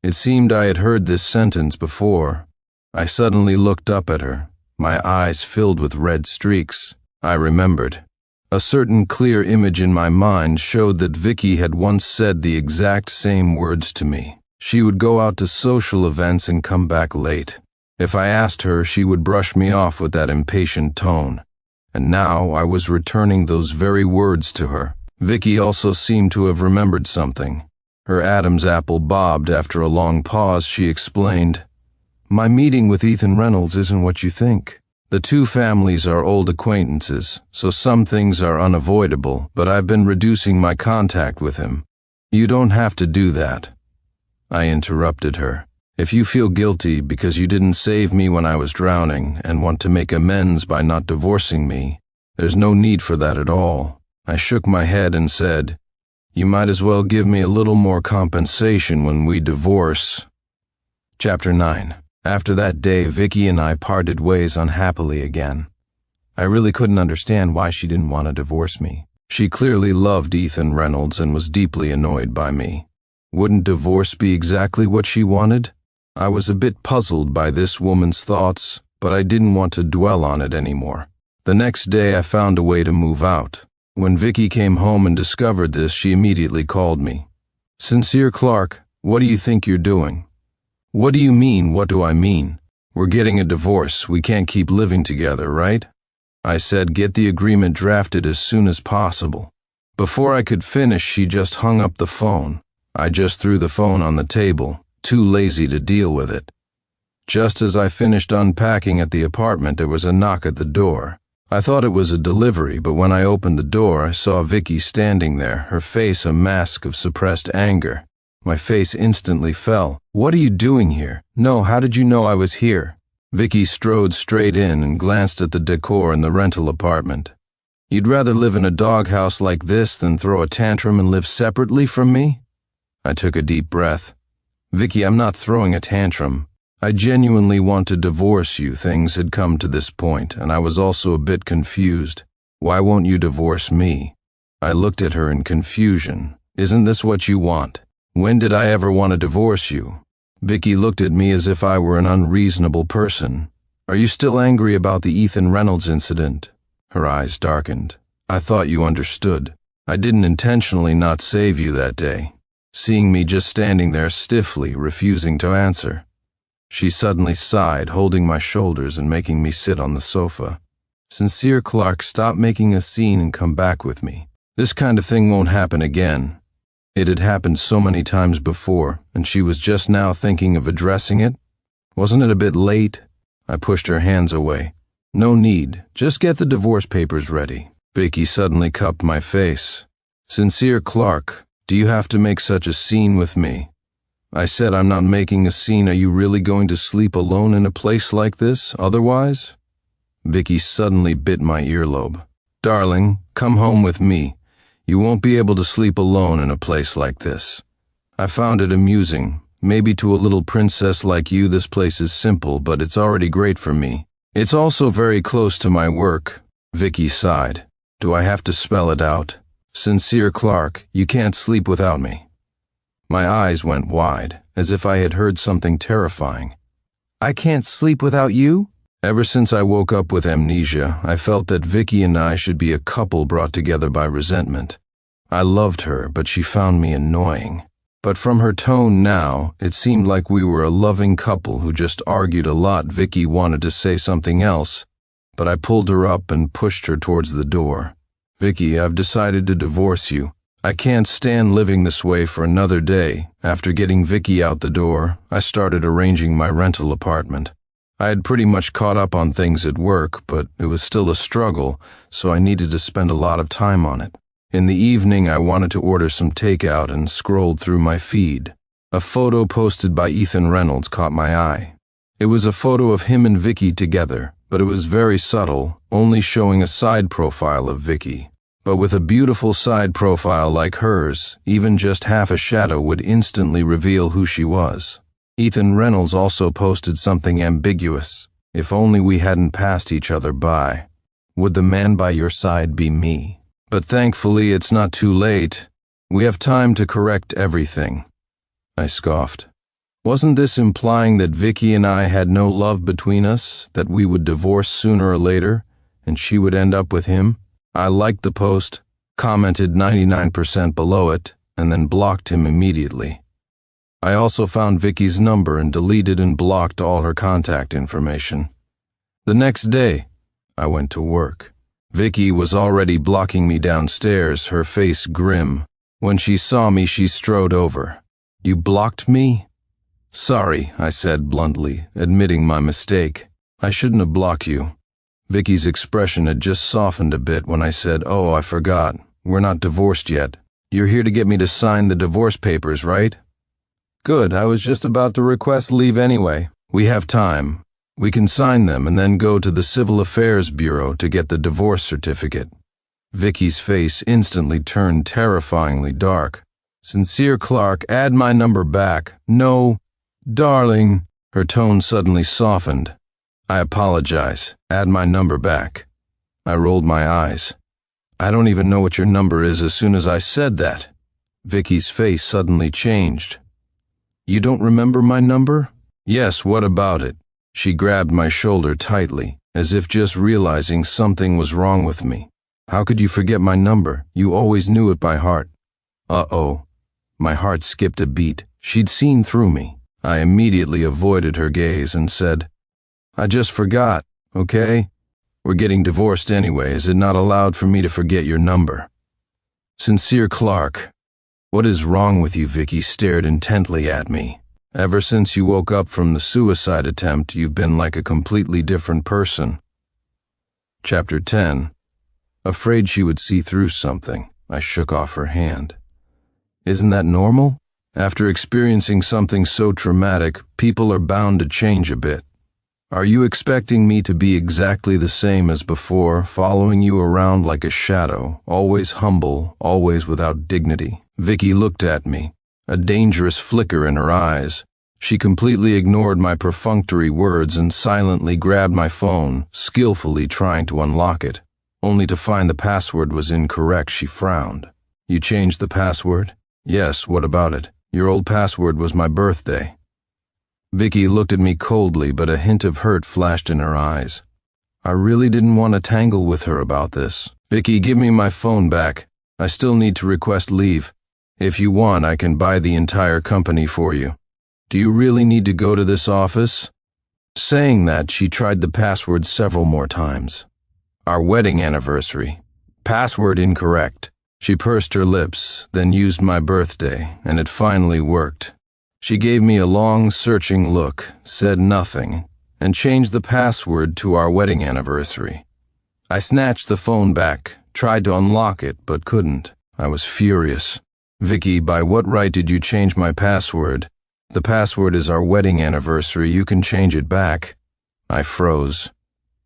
It seemed I had heard this sentence before. I suddenly looked up at her, my eyes filled with red streaks. I remembered. A certain clear image in my mind showed that Vicky had once said the exact same words to me. She would go out to social events and come back late. If I asked her, she would brush me off with that impatient tone. And now I was returning those very words to her. Vicky also seemed to have remembered something. Her Adam's apple bobbed. After a long pause, she explained, "My meeting with Ethan Reynolds isn't what you think. The two families are old acquaintances, so some things are unavoidable, but I've been reducing my contact with him. You don't have to do that." I interrupted her. "If you feel guilty because you didn't save me when I was drowning and want to make amends by not divorcing me, there's no need for that at all." I shook my head and said, "You might as well give me a little more compensation when we divorce." Chapter 9. After that day, Vicky and I parted ways unhappily again. I really couldn't understand why she didn't want to divorce me. She clearly loved Ethan Reynolds and was deeply annoyed by me. Wouldn't divorce be exactly what she wanted? I was a bit puzzled by this woman's thoughts, but I didn't want to dwell on it anymore. The next day I found a way to move out. When Vicky came home and discovered this, she immediately called me. "Sincere Clark, what do you think you're doing?" "What do you mean, what do I mean? We're getting a divorce, we can't keep living together, right?" I said, "Get the agreement drafted as soon as possible." Before I could finish, she just hung up the phone. I just threw the phone on the table, too lazy to deal with it. Just as I finished unpacking at the apartment, there was a knock at the door. I thought it was a delivery, but when I opened the door, I saw Vicky standing there, her face a mask of suppressed anger. My face instantly fell. "What are you doing here? No, how did you know I was here?" Vicky strode straight in and glanced at the decor in the rental apartment. "You'd rather live in a doghouse like this than throw a tantrum and live separately from me?" I took a deep breath. "Vicky, I'm not throwing a tantrum. I genuinely want to divorce you." Things had come to this point, and I was also a bit confused. "Why won't you divorce me?" I looked at her in confusion. "Isn't this what you want? When did I ever want to divorce you?" Vicky looked at me as if I were an unreasonable person. "Are you still angry about the Ethan Reynolds incident?" Her eyes darkened. "I thought you understood. I didn't intentionally not save you that day." Seeing me just standing there stiffly, refusing to answer, she suddenly sighed, holding my shoulders and making me sit on the sofa. "Sincere Clark, stop making a scene and come back with me. This kind of thing won't happen again." It had happened so many times before, and she was just now thinking of addressing it? Wasn't it a bit late? I pushed her hands away. "No need, just get the divorce papers ready." Vicky suddenly cupped my face. "Sincere Clark, do you have to make such a scene with me?" I said, "I'm not making a scene. Are you really going to sleep alone in a place like this, otherwise?" Vicky suddenly bit my earlobe. "Darling, come home with me. You won't be able to sleep alone in a place like this." I found it amusing. Maybe to a little princess like you this place is simple, but it's already great for me. It's also very close to my work. Vicky sighed. "Do I have to spell it out? Sincere Clark, you can't sleep without me." My eyes went wide, as if I had heard something terrifying. "I can't sleep without you?" Ever since I woke up with amnesia, I felt that Vicky and I should be a couple brought together by resentment. I loved her, but she found me annoying. But from her tone now, it seemed like we were a loving couple who just argued a lot. Vicky wanted to say something else, but I pulled her up and pushed her towards the door. "Vicky, I've decided to divorce you. I can't stand living this way for another day." After getting Vicky out the door, I started arranging my rental apartment. I had pretty much caught up on things at work, but it was still a struggle, so I needed to spend a lot of time on it. In the evening, I wanted to order some takeout and scrolled through my feed. A photo posted by Ethan Reynolds caught my eye. It was a photo of him and Vicky together, but it was very subtle, only showing a side profile of Vicky. But with a beautiful side profile like hers, even just half a shadow would instantly reveal who she was. Ethan Reynolds also posted something ambiguous. "If only we hadn't passed each other by. Would the man by your side be me? But thankfully it's not too late. We have time to correct everything." I scoffed. Wasn't this implying that Vicky and I had no love between us, that we would divorce sooner or later, and she would end up with him? I liked the post, commented 99% below it, and then blocked him immediately. I also found Vicky's number and deleted and blocked all her contact information. The next day, I went to work. Vicky was already blocking me downstairs, her face grim. When she saw me, she strode over. "You blocked me?" "Sorry," I said bluntly, admitting my mistake. "I shouldn't have blocked you." Vicky's expression had just softened a bit when I said, "Oh, I forgot. We're not divorced yet. You're here to get me to sign the divorce papers, right?" "Good, I was just about to request leave anyway." "We have time. We can sign them and then go to the Civil Affairs Bureau to get the divorce certificate." Vicky's face instantly turned terrifyingly dark. "Sincere Clark, add my number back." "No, darling." Her tone suddenly softened. "I apologize. Add my number back." I rolled my eyes. I don't even know what your number is as soon as I said that. Vicky's face suddenly changed. You don't remember my number? Yes, what about it? She grabbed my shoulder tightly, as if just realizing something was wrong with me. How could you forget my number? You always knew it by heart. Uh-oh. My heart skipped a beat. She'd seen through me. I immediately avoided her gaze and said, I just forgot, okay? We're getting divorced anyway. Is it not allowed for me to forget your number? Sincere Clark. What is wrong with you? Vicky stared intently at me. Ever since you woke up from the suicide attempt, you've been like a completely different person. Chapter 10. Afraid she would see through something, I shook off her hand. Isn't that normal? After experiencing something so traumatic, people are bound to change a bit. Are you expecting me to be exactly the same as before, following you around like a shadow, always humble, always without dignity? Vicky looked at me, a dangerous flicker in her eyes. She completely ignored my perfunctory words and silently grabbed my phone, skillfully trying to unlock it. Only to find the password was incorrect, she frowned. You changed the password? Yes, what about it? Your old password was my birthday. Vicky looked at me coldly, but a hint of hurt flashed in her eyes. I really didn't want to tangle with her about this. Vicky, give me my phone back. I still need to request leave. If you want, I can buy the entire company for you. Do you really need to go to this office? Saying that, she tried the password several more times. Our wedding anniversary. Password incorrect. She pursed her lips, then used my birthday, and it finally worked. She gave me a long, searching look, said nothing, and changed the password to our wedding anniversary. I snatched the phone back, tried to unlock it, but couldn't. I was furious. Vicky, by what right did you change my password? The password is our wedding anniversary. You can change it back. I froze.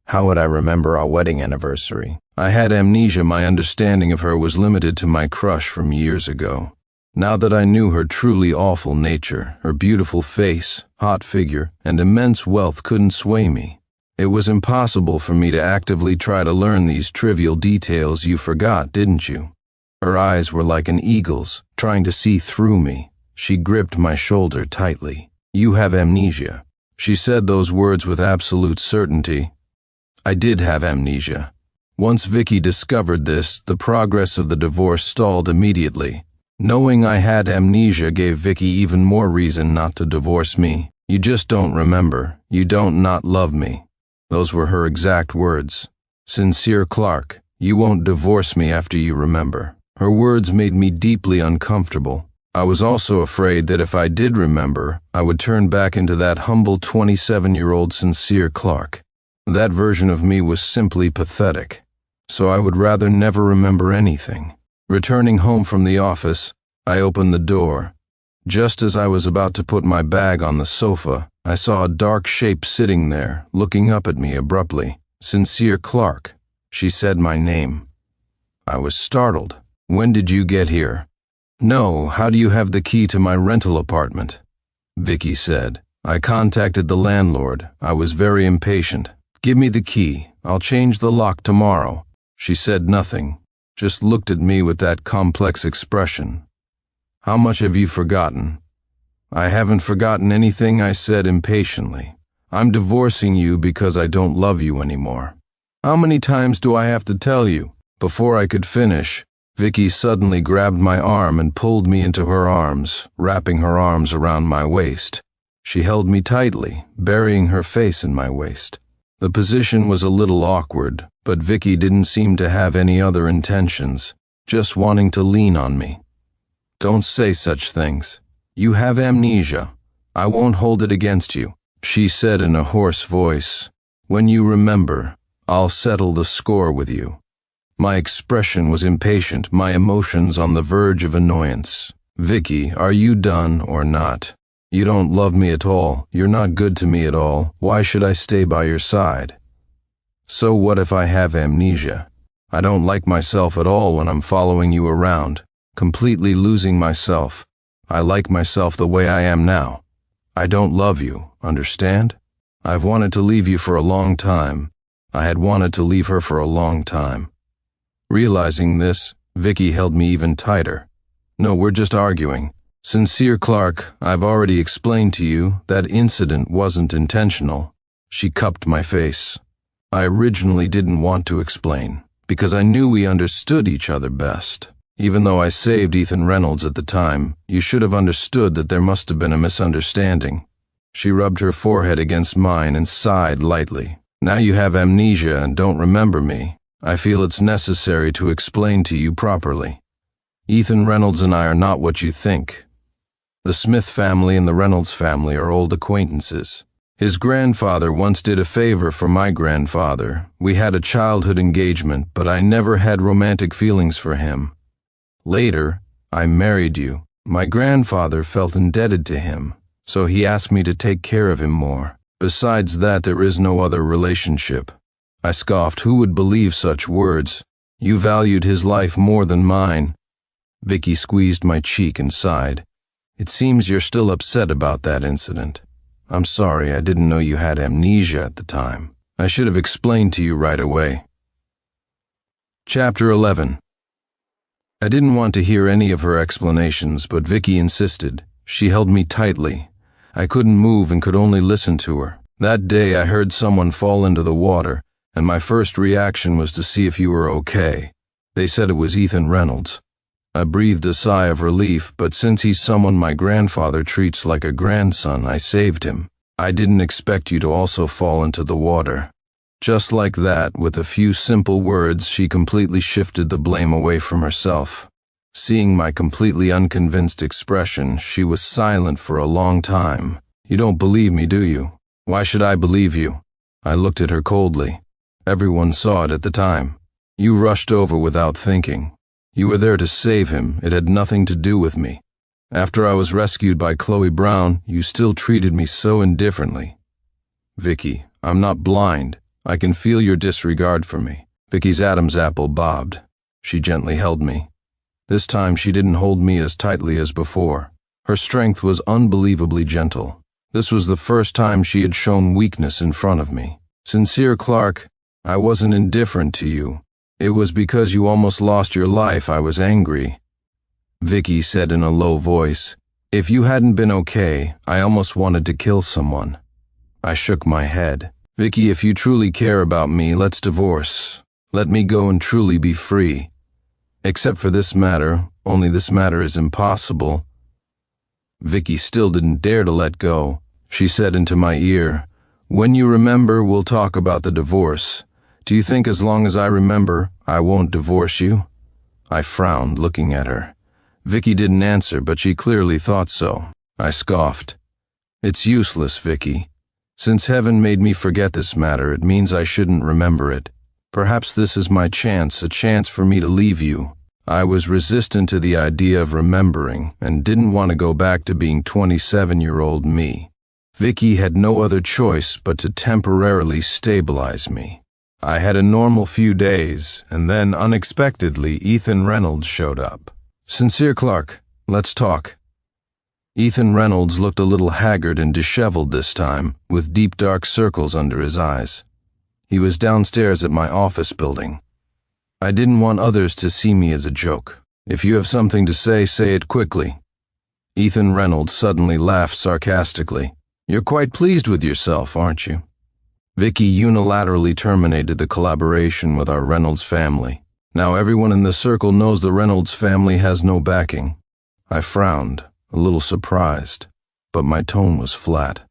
How would I remember our wedding anniversary? I had amnesia. My understanding of her was limited to my crush from years ago. Now that I knew her truly awful nature, her beautiful face, hot figure, and immense wealth couldn't sway me. It was impossible for me to actively try to learn these trivial details. You forgot, didn't you? Her eyes were like an eagle's, trying to see through me. She gripped my shoulder tightly. You have amnesia. She said those words with absolute certainty. I did have amnesia. Once Vicky discovered this, the progress of the divorce stalled immediately. Knowing I had amnesia gave Vicky even more reason not to divorce me. You just don't remember. You don't not love me. Those were her exact words. Sincere Clark, you won't divorce me after you remember. Her words made me deeply uncomfortable. I was also afraid that if I did remember, I would turn back into that humble 27-year-old Sincere Clark. That version of me was simply pathetic. So I would rather never remember anything. Returning home from the office, I opened the door. Just as I was about to put my bag on the sofa, I saw a dark shape sitting there, looking up at me abruptly. Sincere Clark. She said my name. I was startled. When did you get here? No, how do you have the key to my rental apartment? Vicky said. I contacted the landlord. I was very impatient. Give me the key. I'll change the lock tomorrow. She said nothing, just looked at me with that complex expression. How much have you forgotten? I haven't forgotten anything, I said impatiently. I'm divorcing you because I don't love you anymore. How many times do I have to tell you? Before I could finish, Vicky suddenly grabbed my arm and pulled me into her arms, wrapping her arms around my waist. She held me tightly, burying her face in my waist. The position was a little awkward, but Vicky didn't seem to have any other intentions, just wanting to lean on me. Don't say such things. You have amnesia. I won't hold it against you, she said in a hoarse voice. When you remember, I'll settle the score with you. My expression was impatient, my emotions on the verge of annoyance. Vicky, are you done or not? You don't love me at all. You're not good to me at all. Why should I stay by your side? So what if I have amnesia? I don't like myself at all when I'm following you around, completely losing myself. I like myself the way I am now. I don't love you, understand? I've wanted to leave you for a long time. I had wanted to leave her for a long time. Realizing this, Vicky held me even tighter. No, we're just arguing. Sincere Clark, I've already explained to you that incident wasn't intentional. She cupped my face. I originally didn't want to explain, because I knew we understood each other best. Even though I saved Ethan Reynolds at the time, you should have understood that there must have been a misunderstanding. She rubbed her forehead against mine and sighed lightly. Now you have amnesia and don't remember me. I feel it's necessary to explain to you properly. Ethan Reynolds and I are not what you think. The Smith family and the Reynolds family are old acquaintances. His grandfather once did a favor for my grandfather. We had a childhood engagement, but I never had romantic feelings for him. Later, I married you. My grandfather felt indebted to him, so he asked me to take care of him more. Besides that, there is no other relationship. I scoffed. Who would believe such words? You valued his life more than mine. Vicky squeezed my cheek and sighed. It seems you're still upset about that incident. I'm sorry, I didn't know you had amnesia at the time. I should have explained to you right away. Chapter 11. I didn't want to hear any of her explanations, but Vicky insisted. She held me tightly. I couldn't move and could only listen to her. That day I heard someone fall into the water, and my first reaction was to see if you were okay. They said it was Ethan Reynolds. I breathed a sigh of relief, but since he's someone my grandfather treats like a grandson, I saved him. I didn't expect you to also fall into the water. Just like that, with a few simple words, she completely shifted the blame away from herself. Seeing my completely unconvinced expression, she was silent for a long time. You don't believe me, do you? Why should I believe you? I looked at her coldly. Everyone saw it at the time. You rushed over without thinking. You were there to save him. It had nothing to do with me. After I was rescued by Chloe Brown, you still treated me so indifferently. Vicky, I'm not blind. I can feel your disregard for me. Vicky's Adam's apple bobbed. She gently held me. This time she didn't hold me as tightly as before. Her strength was unbelievably gentle. This was the first time she had shown weakness in front of me. Sincere Clark, I wasn't indifferent to you. It was because you almost lost your life I was angry. Vicky said in a low voice, if you hadn't been okay, I almost wanted to kill someone. I shook my head. Vicky, if you truly care about me, let's divorce. Let me go and truly be free. Except for this matter, only this matter is impossible. Vicky still didn't dare to let go. She said into my ear, when you remember, we'll talk about the divorce. Do you think as long as I remember, I won't divorce you? I frowned, looking at her. Vicky didn't answer, but she clearly thought so. I scoffed. It's useless, Vicky. Since heaven made me forget this matter, it means I shouldn't remember it. Perhaps this is my chance, a chance for me to leave you. I was resistant to the idea of remembering and didn't want to go back to being 27-year-old me. Vicky had no other choice but to temporarily stabilize me. I had a normal few days, and then unexpectedly Ethan Reynolds showed up. Sincere Clark, let's talk. Ethan Reynolds looked a little haggard and disheveled this time, with deep dark circles under his eyes. He was downstairs at my office building. I didn't want others to see me as a joke. If you have something to say it quickly. Ethan Reynolds suddenly laughed sarcastically. You're quite pleased with yourself, aren't you? Vicky unilaterally terminated the collaboration with our Reynolds family. Now everyone in the circle knows the Reynolds family has no backing. I frowned, a little surprised, but my tone was flat.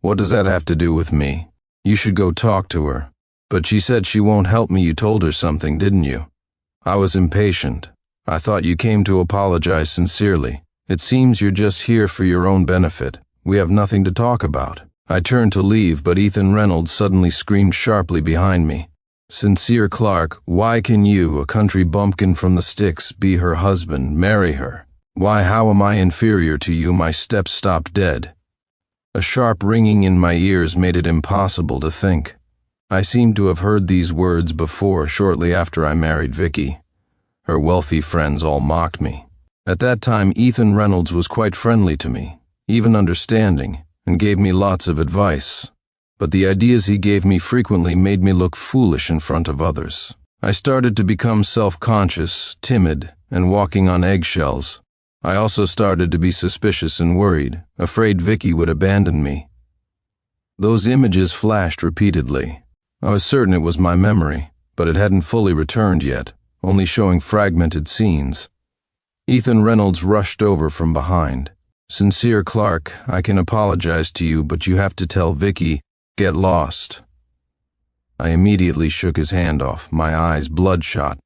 What does that have to do with me? You should go talk to her. But she said she won't help me. You told her something, didn't you? I was impatient. I thought you came to apologize sincerely. It seems you're just here for your own benefit. We have nothing to talk about. I turned to leave, but Ethan Reynolds suddenly screamed sharply behind me. Sincere Clark, why can you, a country bumpkin from the sticks, be her husband, marry her? Why, how am I inferior to you? My steps stopped dead. A sharp ringing in my ears made it impossible to think. I seemed to have heard these words before, shortly after I married Vicky. Her wealthy friends all mocked me. At that time, Ethan Reynolds was quite friendly to me, even understanding, and gave me lots of advice. But the ideas he gave me frequently made me look foolish in front of others. I started to become self-conscious, timid, and walking on eggshells. I also started to be suspicious and worried, afraid Vicky would abandon me. Those images flashed repeatedly. I was certain it was my memory, but it hadn't fully returned yet, only showing fragmented scenes. Ethan Reynolds rushed over from behind. "Sincere Clark, I can apologize to you, but you have to tell Vicky, get lost." I immediately shook his hand off, my eyes bloodshot.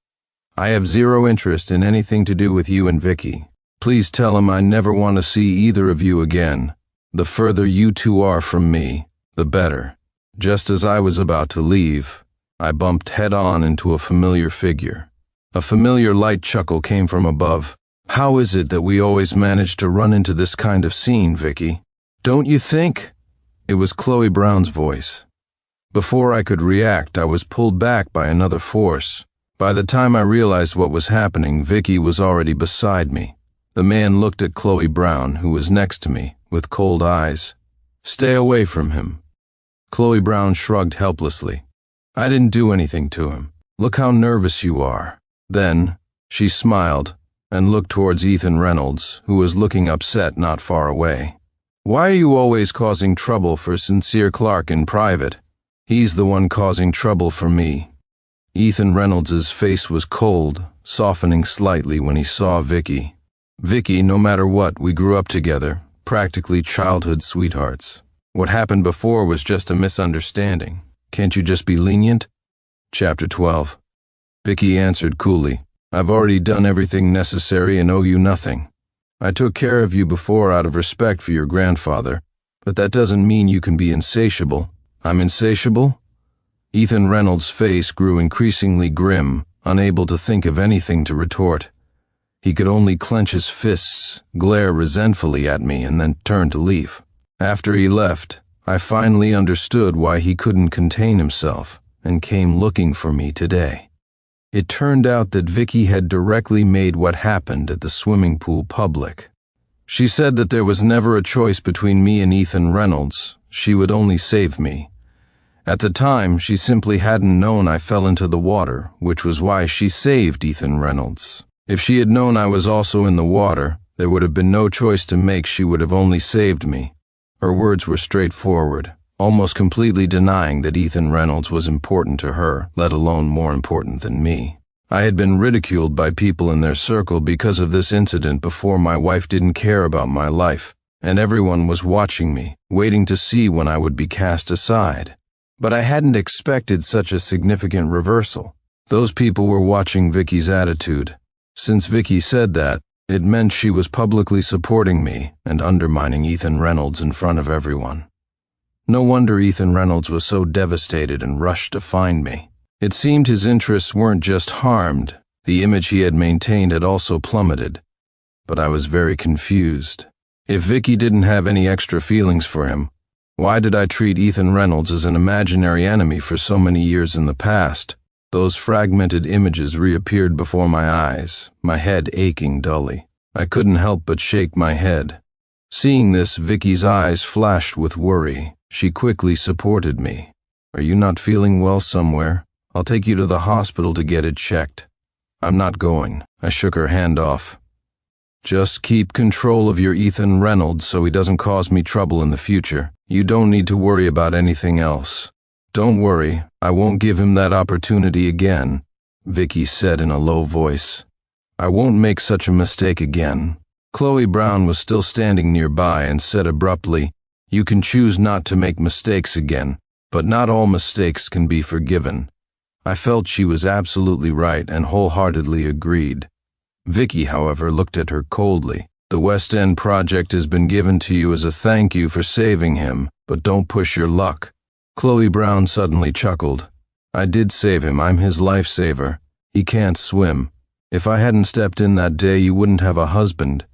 "I have zero interest in anything to do with you and Vicky. Please tell him I never want to see either of you again. The further you two are from me, the better." Just as I was about to leave, I bumped head-on into a familiar figure. A familiar light chuckle came from above. "How is it that we always manage to run into this kind of scene, Vicky? Don't you think?" It was Chloe Brown's voice. Before I could react, I was pulled back by another force. By the time I realized what was happening, Vicky was already beside me. The man looked at Chloe Brown, who was next to me, with cold eyes. "Stay away from him." Chloe Brown shrugged helplessly. "I didn't do anything to him. Look how nervous you are." Then, she smiled and looked towards Ethan Reynolds, who was looking upset not far away. "Why are you always causing trouble for Sincere Clark in private? He's the one causing trouble for me." Ethan Reynolds' face was cold, softening slightly when he saw Vicky. "Vicky, no matter what, we grew up together, practically childhood sweethearts. What happened before was just a misunderstanding. Can't you just be lenient?" Chapter 12. Vicky answered coolly, "I've already done everything necessary and owe you nothing. I took care of you before out of respect for your grandfather, but that doesn't mean you can be insatiable." "I'm insatiable?" Ethan Reynolds' face grew increasingly grim, unable to think of anything to retort. He could only clench his fists, glare resentfully at me, and then turn to leave. After he left, I finally understood why he couldn't contain himself and came looking for me today. It turned out that Vicky had directly made what happened at the swimming pool public. She said that there was never a choice between me and Ethan Reynolds. She would only save me. At the time, she simply hadn't known I fell into the water, which was why she saved Ethan Reynolds. If she had known I was also in the water, there would have been no choice to make. She would have only saved me. Her words were straightforward, almost completely denying that Ethan Reynolds was important to her, let alone more important than me. I had been ridiculed by people in their circle because of this incident before. My wife didn't care about my life, and everyone was watching me, waiting to see when I would be cast aside. But I hadn't expected such a significant reversal. Those people were watching Vicky's attitude. Since Vicky said that, it meant she was publicly supporting me and undermining Ethan Reynolds in front of everyone. No wonder Ethan Reynolds was so devastated and rushed to find me. It seemed his interests weren't just harmed, the image he had maintained had also plummeted. But I was very confused. If Vicky didn't have any extra feelings for him, why did I treat Ethan Reynolds as an imaginary enemy for so many years in the past? Those fragmented images reappeared before my eyes, my head aching dully. I couldn't help but shake my head. Seeing this, Vicky's eyes flashed with worry. She quickly supported me. "Are you not feeling well somewhere? I'll take you to the hospital to get it checked." "I'm not going." I shook her hand off. "Just keep control of your Ethan Reynolds so he doesn't cause me trouble in the future. You don't need to worry about anything else." "Don't worry, I won't give him that opportunity again," Vicky said in a low voice. "I won't make such a mistake again." Chloe Brown was still standing nearby and said abruptly, "You can choose not to make mistakes again, but not all mistakes can be forgiven." I felt she was absolutely right and wholeheartedly agreed. Vicky, however, looked at her coldly. "The West End project has been given to you as a thank you for saving him, but don't push your luck." Chloe Brown suddenly chuckled. "I did save him. I'm his lifesaver. He can't swim. If I hadn't stepped in that day, you wouldn't have a husband.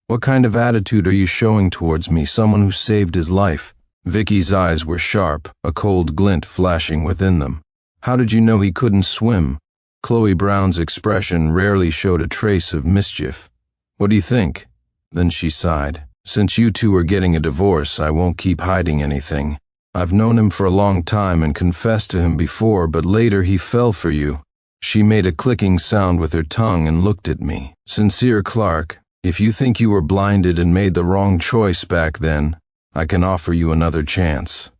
What kind of attitude are you showing towards me, someone who saved his life?" Vicky's eyes were sharp, a cold glint flashing within them. "How did you know he couldn't swim?" Chloe Brown's expression rarely showed a trace of mischief. "What do you think?" Then she sighed. "Since you two are getting a divorce, I won't keep hiding anything. I've known him for a long time and confessed to him before, but later he fell for you. She made a clicking sound with her tongue and looked at me. Sincere Clark, if you think you were blinded and made the wrong choice back then, I can offer you another chance.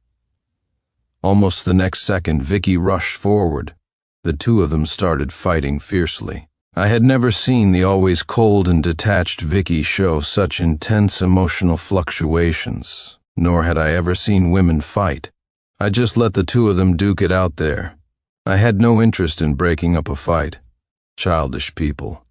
Almost the next second, Vicky rushed forward. The two of them started fighting fiercely. I had never seen the always cold and detached Vicky show such intense emotional fluctuations, nor had I ever seen women fight. I just let the two of them duke it out there. I had no interest in breaking up a fight. Childish people.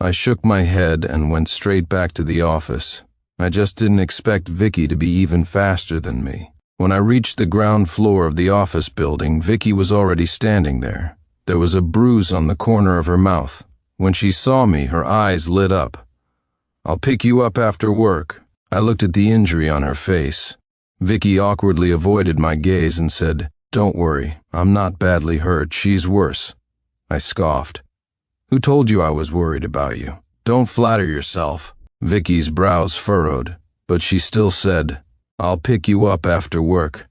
I shook my head and went straight back to the office. I just didn't expect Vicky to be even faster than me. When I reached the ground floor of the office building, Vicky was already standing there. There was a bruise on the corner of her mouth. When she saw me, her eyes lit up. "I'll pick you up after work." I looked at the injury on her face. Vicky awkwardly avoided my gaze and said, "Don't worry, I'm not badly hurt, she's worse." I scoffed. "Who told you I was worried about you? Don't flatter yourself." Vicky's brows furrowed, but she still said, "I'll pick you up after work."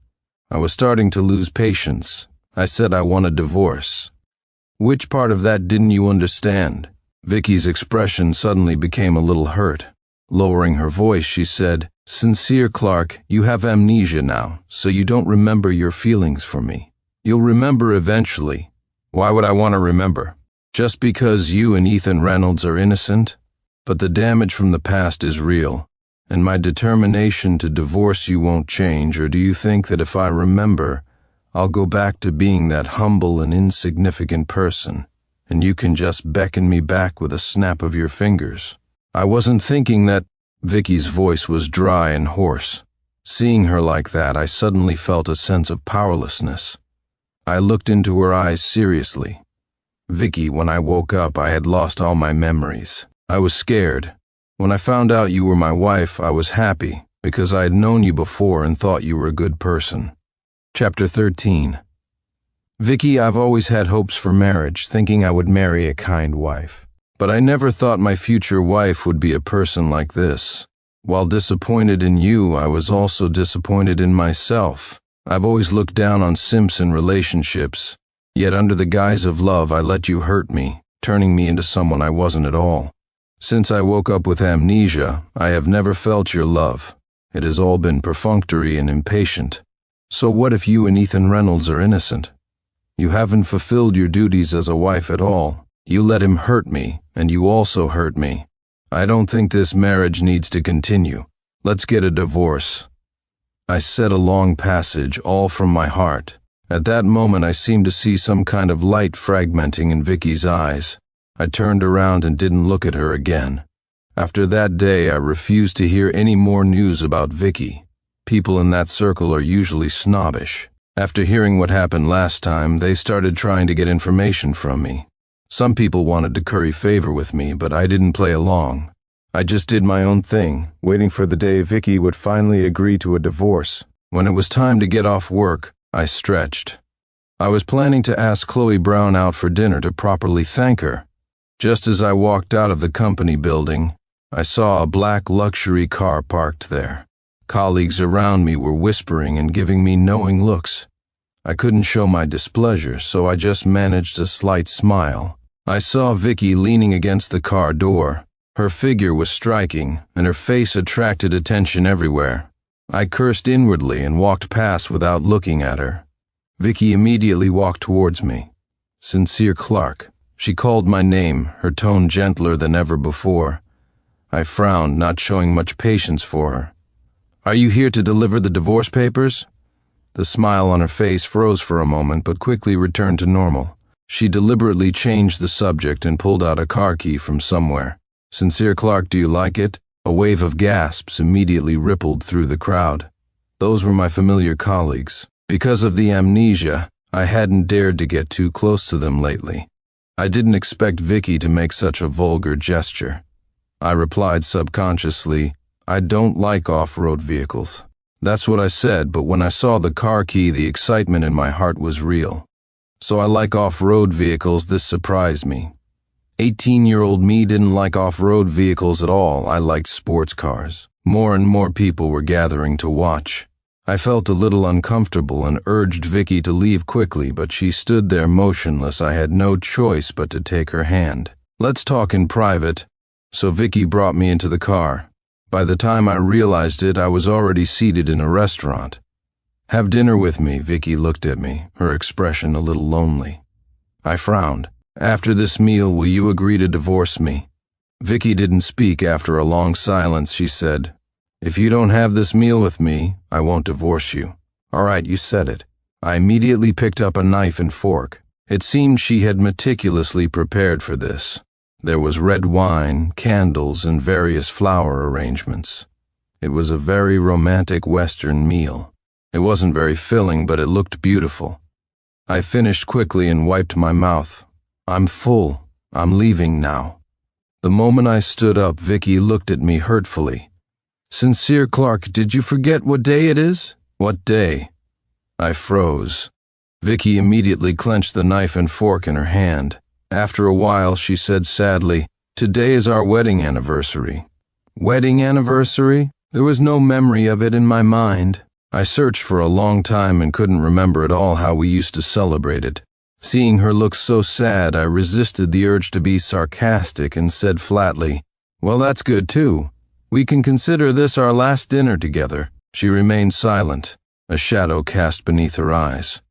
I was starting to lose patience. I said I want a divorce. "Which part of that didn't you understand?" Vicky's expression suddenly became a little hurt. Lowering her voice, she said, "Sincere Clark, you have amnesia now, so you don't remember your feelings for me. You'll remember eventually." "Why would I want to remember?" "Just because you and Ethan Reynolds are innocent? But the damage from the past is real, and my determination to divorce you won't change. Or do you think that if I remember, I'll go back to being that humble and insignificant person, and you can just beckon me back with a snap of your fingers?" I wasn't thinking that. Vicky's voice was dry and hoarse. Seeing her like that, I suddenly felt a sense of powerlessness. I looked into her eyes seriously. "Vicky, when I woke up, I had lost all my memories. I was scared. When I found out you were my wife, I was happy, because I had known you before and thought you were a good person." Chapter 13. "Vicky, I've always had hopes for marriage, thinking I would marry a kind wife. But I never thought my future wife would be a person like this. While disappointed in you, I was also disappointed in myself. I've always looked down on simps in relationships, yet under the guise of love I let you hurt me, turning me into someone I wasn't at all. Since I woke up with amnesia, I have never felt your love. It has all been perfunctory and impatient. So what if you and Ethan Reynolds are innocent? You haven't fulfilled your duties as a wife at all. You let him hurt me, and you also hurt me. I don't think this marriage needs to continue. Let's get a divorce." I said a long passage, all from my heart. At that moment I seemed to see some kind of light fragmenting in Vicky's eyes. I turned around and didn't look at her again. After that day I refused to hear any more news about Vicky. People in that circle are usually snobbish. After hearing what happened last time, they started trying to get information from me. Some people wanted to curry favor with me, but I didn't play along. I just did my own thing, waiting for the day Vicky would finally agree to a divorce. When it was time to get off work, I stretched. I was planning to ask Chloe Brown out for dinner to properly thank her. Just as I walked out of the company building, I saw a black luxury car parked there. Colleagues around me were whispering and giving me knowing looks. I couldn't show my displeasure, so I just managed a slight smile. I saw Vicky leaning against the car door. Her figure was striking, and her face attracted attention everywhere. I cursed inwardly and walked past without looking at her. Vicky immediately walked towards me. "Sincere Clark." She called my name, her tone gentler than ever before. I frowned, not showing much patience for her. "Are you here to deliver the divorce papers?" The smile on her face froze for a moment, but quickly returned to normal. She deliberately changed the subject and pulled out a car key from somewhere. "Sincere Clark, do you like it?" A wave of gasps immediately rippled through the crowd. Those were my familiar colleagues. Because of the amnesia, I hadn't dared to get too close to them lately. I didn't expect Vicky to make such a vulgar gesture. I replied subconsciously, "I don't like off-road vehicles." That's what I said, but when I saw the car key, the excitement in my heart was real. "So I like off-road vehicles," this surprised me. 18-year-old me didn't like off-road vehicles at all. I liked sports cars. More and more people were gathering to watch. I felt a little uncomfortable and urged Vicky to leave quickly, but she stood there motionless. I had no choice but to take her hand. "Let's talk in private." So Vicky brought me into the car. By the time I realized it, I was already seated in a restaurant. "Have dinner with me," Vicky looked at me, her expression a little lonely. I frowned. "After this meal, will you agree to divorce me?" Vicky didn't speak. After a long silence, she said, "If you don't have this meal with me, I won't divorce you." "All right, you said it." I immediately picked up a knife and fork. It seemed she had meticulously prepared for this. There was red wine, candles, and various flower arrangements. It was a very romantic Western meal. It wasn't very filling, but it looked beautiful. I finished quickly and wiped my mouth. "I'm full. I'm leaving now." The moment I stood up, Vicky looked at me hurtfully. "Sincere Clark, did you forget what day it is?" "What day?" I froze. Vicky immediately clenched the knife and fork in her hand. After a while, she said sadly, "Today is our wedding anniversary." Wedding anniversary? There was no memory of it in my mind. I searched for a long time and couldn't remember at all how we used to celebrate it. Seeing her look so sad, I resisted the urge to be sarcastic and said flatly, "Well, that's good too. We can consider this our last dinner together." She remained silent, a shadow cast beneath her eyes.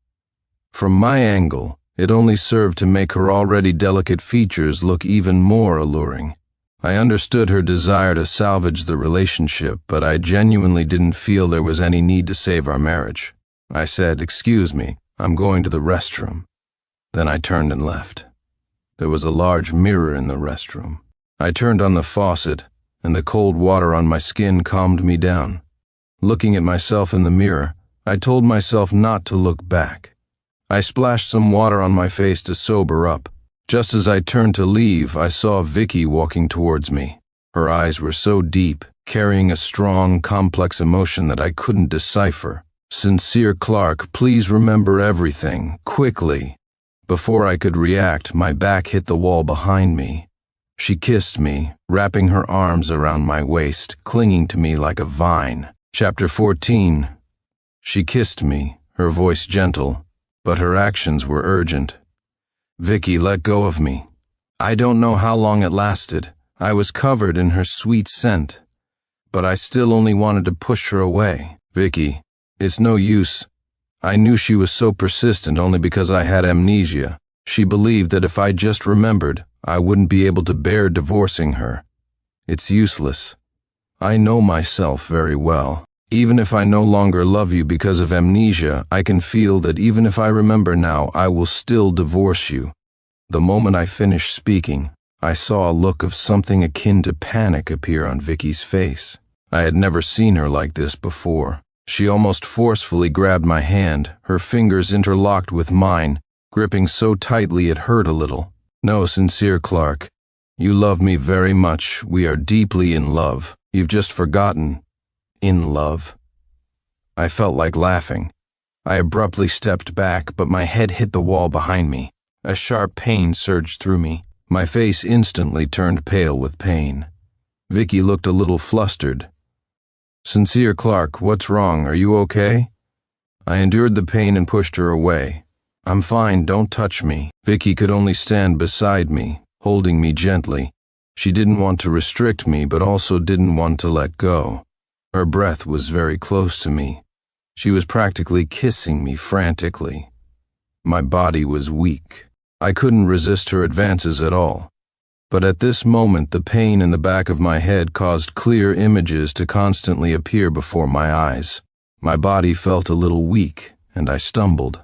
From my angle, it only served to make her already delicate features look even more alluring. I understood her desire to salvage the relationship, but I genuinely didn't feel there was any need to save our marriage. I said, "Excuse me, I'm going to the restroom." Then I turned and left. There was a large mirror in the restroom. I turned on the faucet, and the cold water on my skin calmed me down. Looking at myself in the mirror, I told myself not to look back. I splashed some water on my face to sober up. Just as I turned to leave, I saw Vicky walking towards me. Her eyes were so deep, carrying a strong, complex emotion that I couldn't decipher. "Sincere Clark, please remember everything, quickly." Before I could react, my back hit the wall behind me. She kissed me, wrapping her arms around my waist, clinging to me like a vine. Chapter 14. She kissed me, her voice gentle, but her actions were urgent. "Vicky, let go of me." I don't know how long it lasted. I was covered in her sweet scent, but I still only wanted to push her away. "Vicky, it's no use." I knew she was so persistent only because I had amnesia. She believed that if I just remembered, I wouldn't be able to bear divorcing her. It's useless. I know myself very well. Even if I no longer love you because of amnesia, I can feel that even if I remember now, I will still divorce you. The moment I finished speaking, I saw a look of something akin to panic appear on Vicky's face. I had never seen her like this before. She almost forcefully grabbed my hand, her fingers interlocked with mine, gripping so tightly it hurt a little. "No, Sincere Clark. You love me very much. We are deeply in love. You've just forgotten." "In love?" I felt like laughing. I abruptly stepped back, but my head hit the wall behind me. A sharp pain surged through me. My face instantly turned pale with pain. Vicky looked a little flustered. "Sincere Clark, what's wrong? Are you okay?" I endured the pain and pushed her away. "I'm fine, don't touch me." Vicky could only stand beside me, holding me gently. She didn't want to restrict me, but also didn't want to let go. Her breath was very close to me. She was practically kissing me frantically. My body was weak. I couldn't resist her advances at all. But at this moment, the pain in the back of my head caused clear images to constantly appear before my eyes. My body felt a little weak, and I stumbled.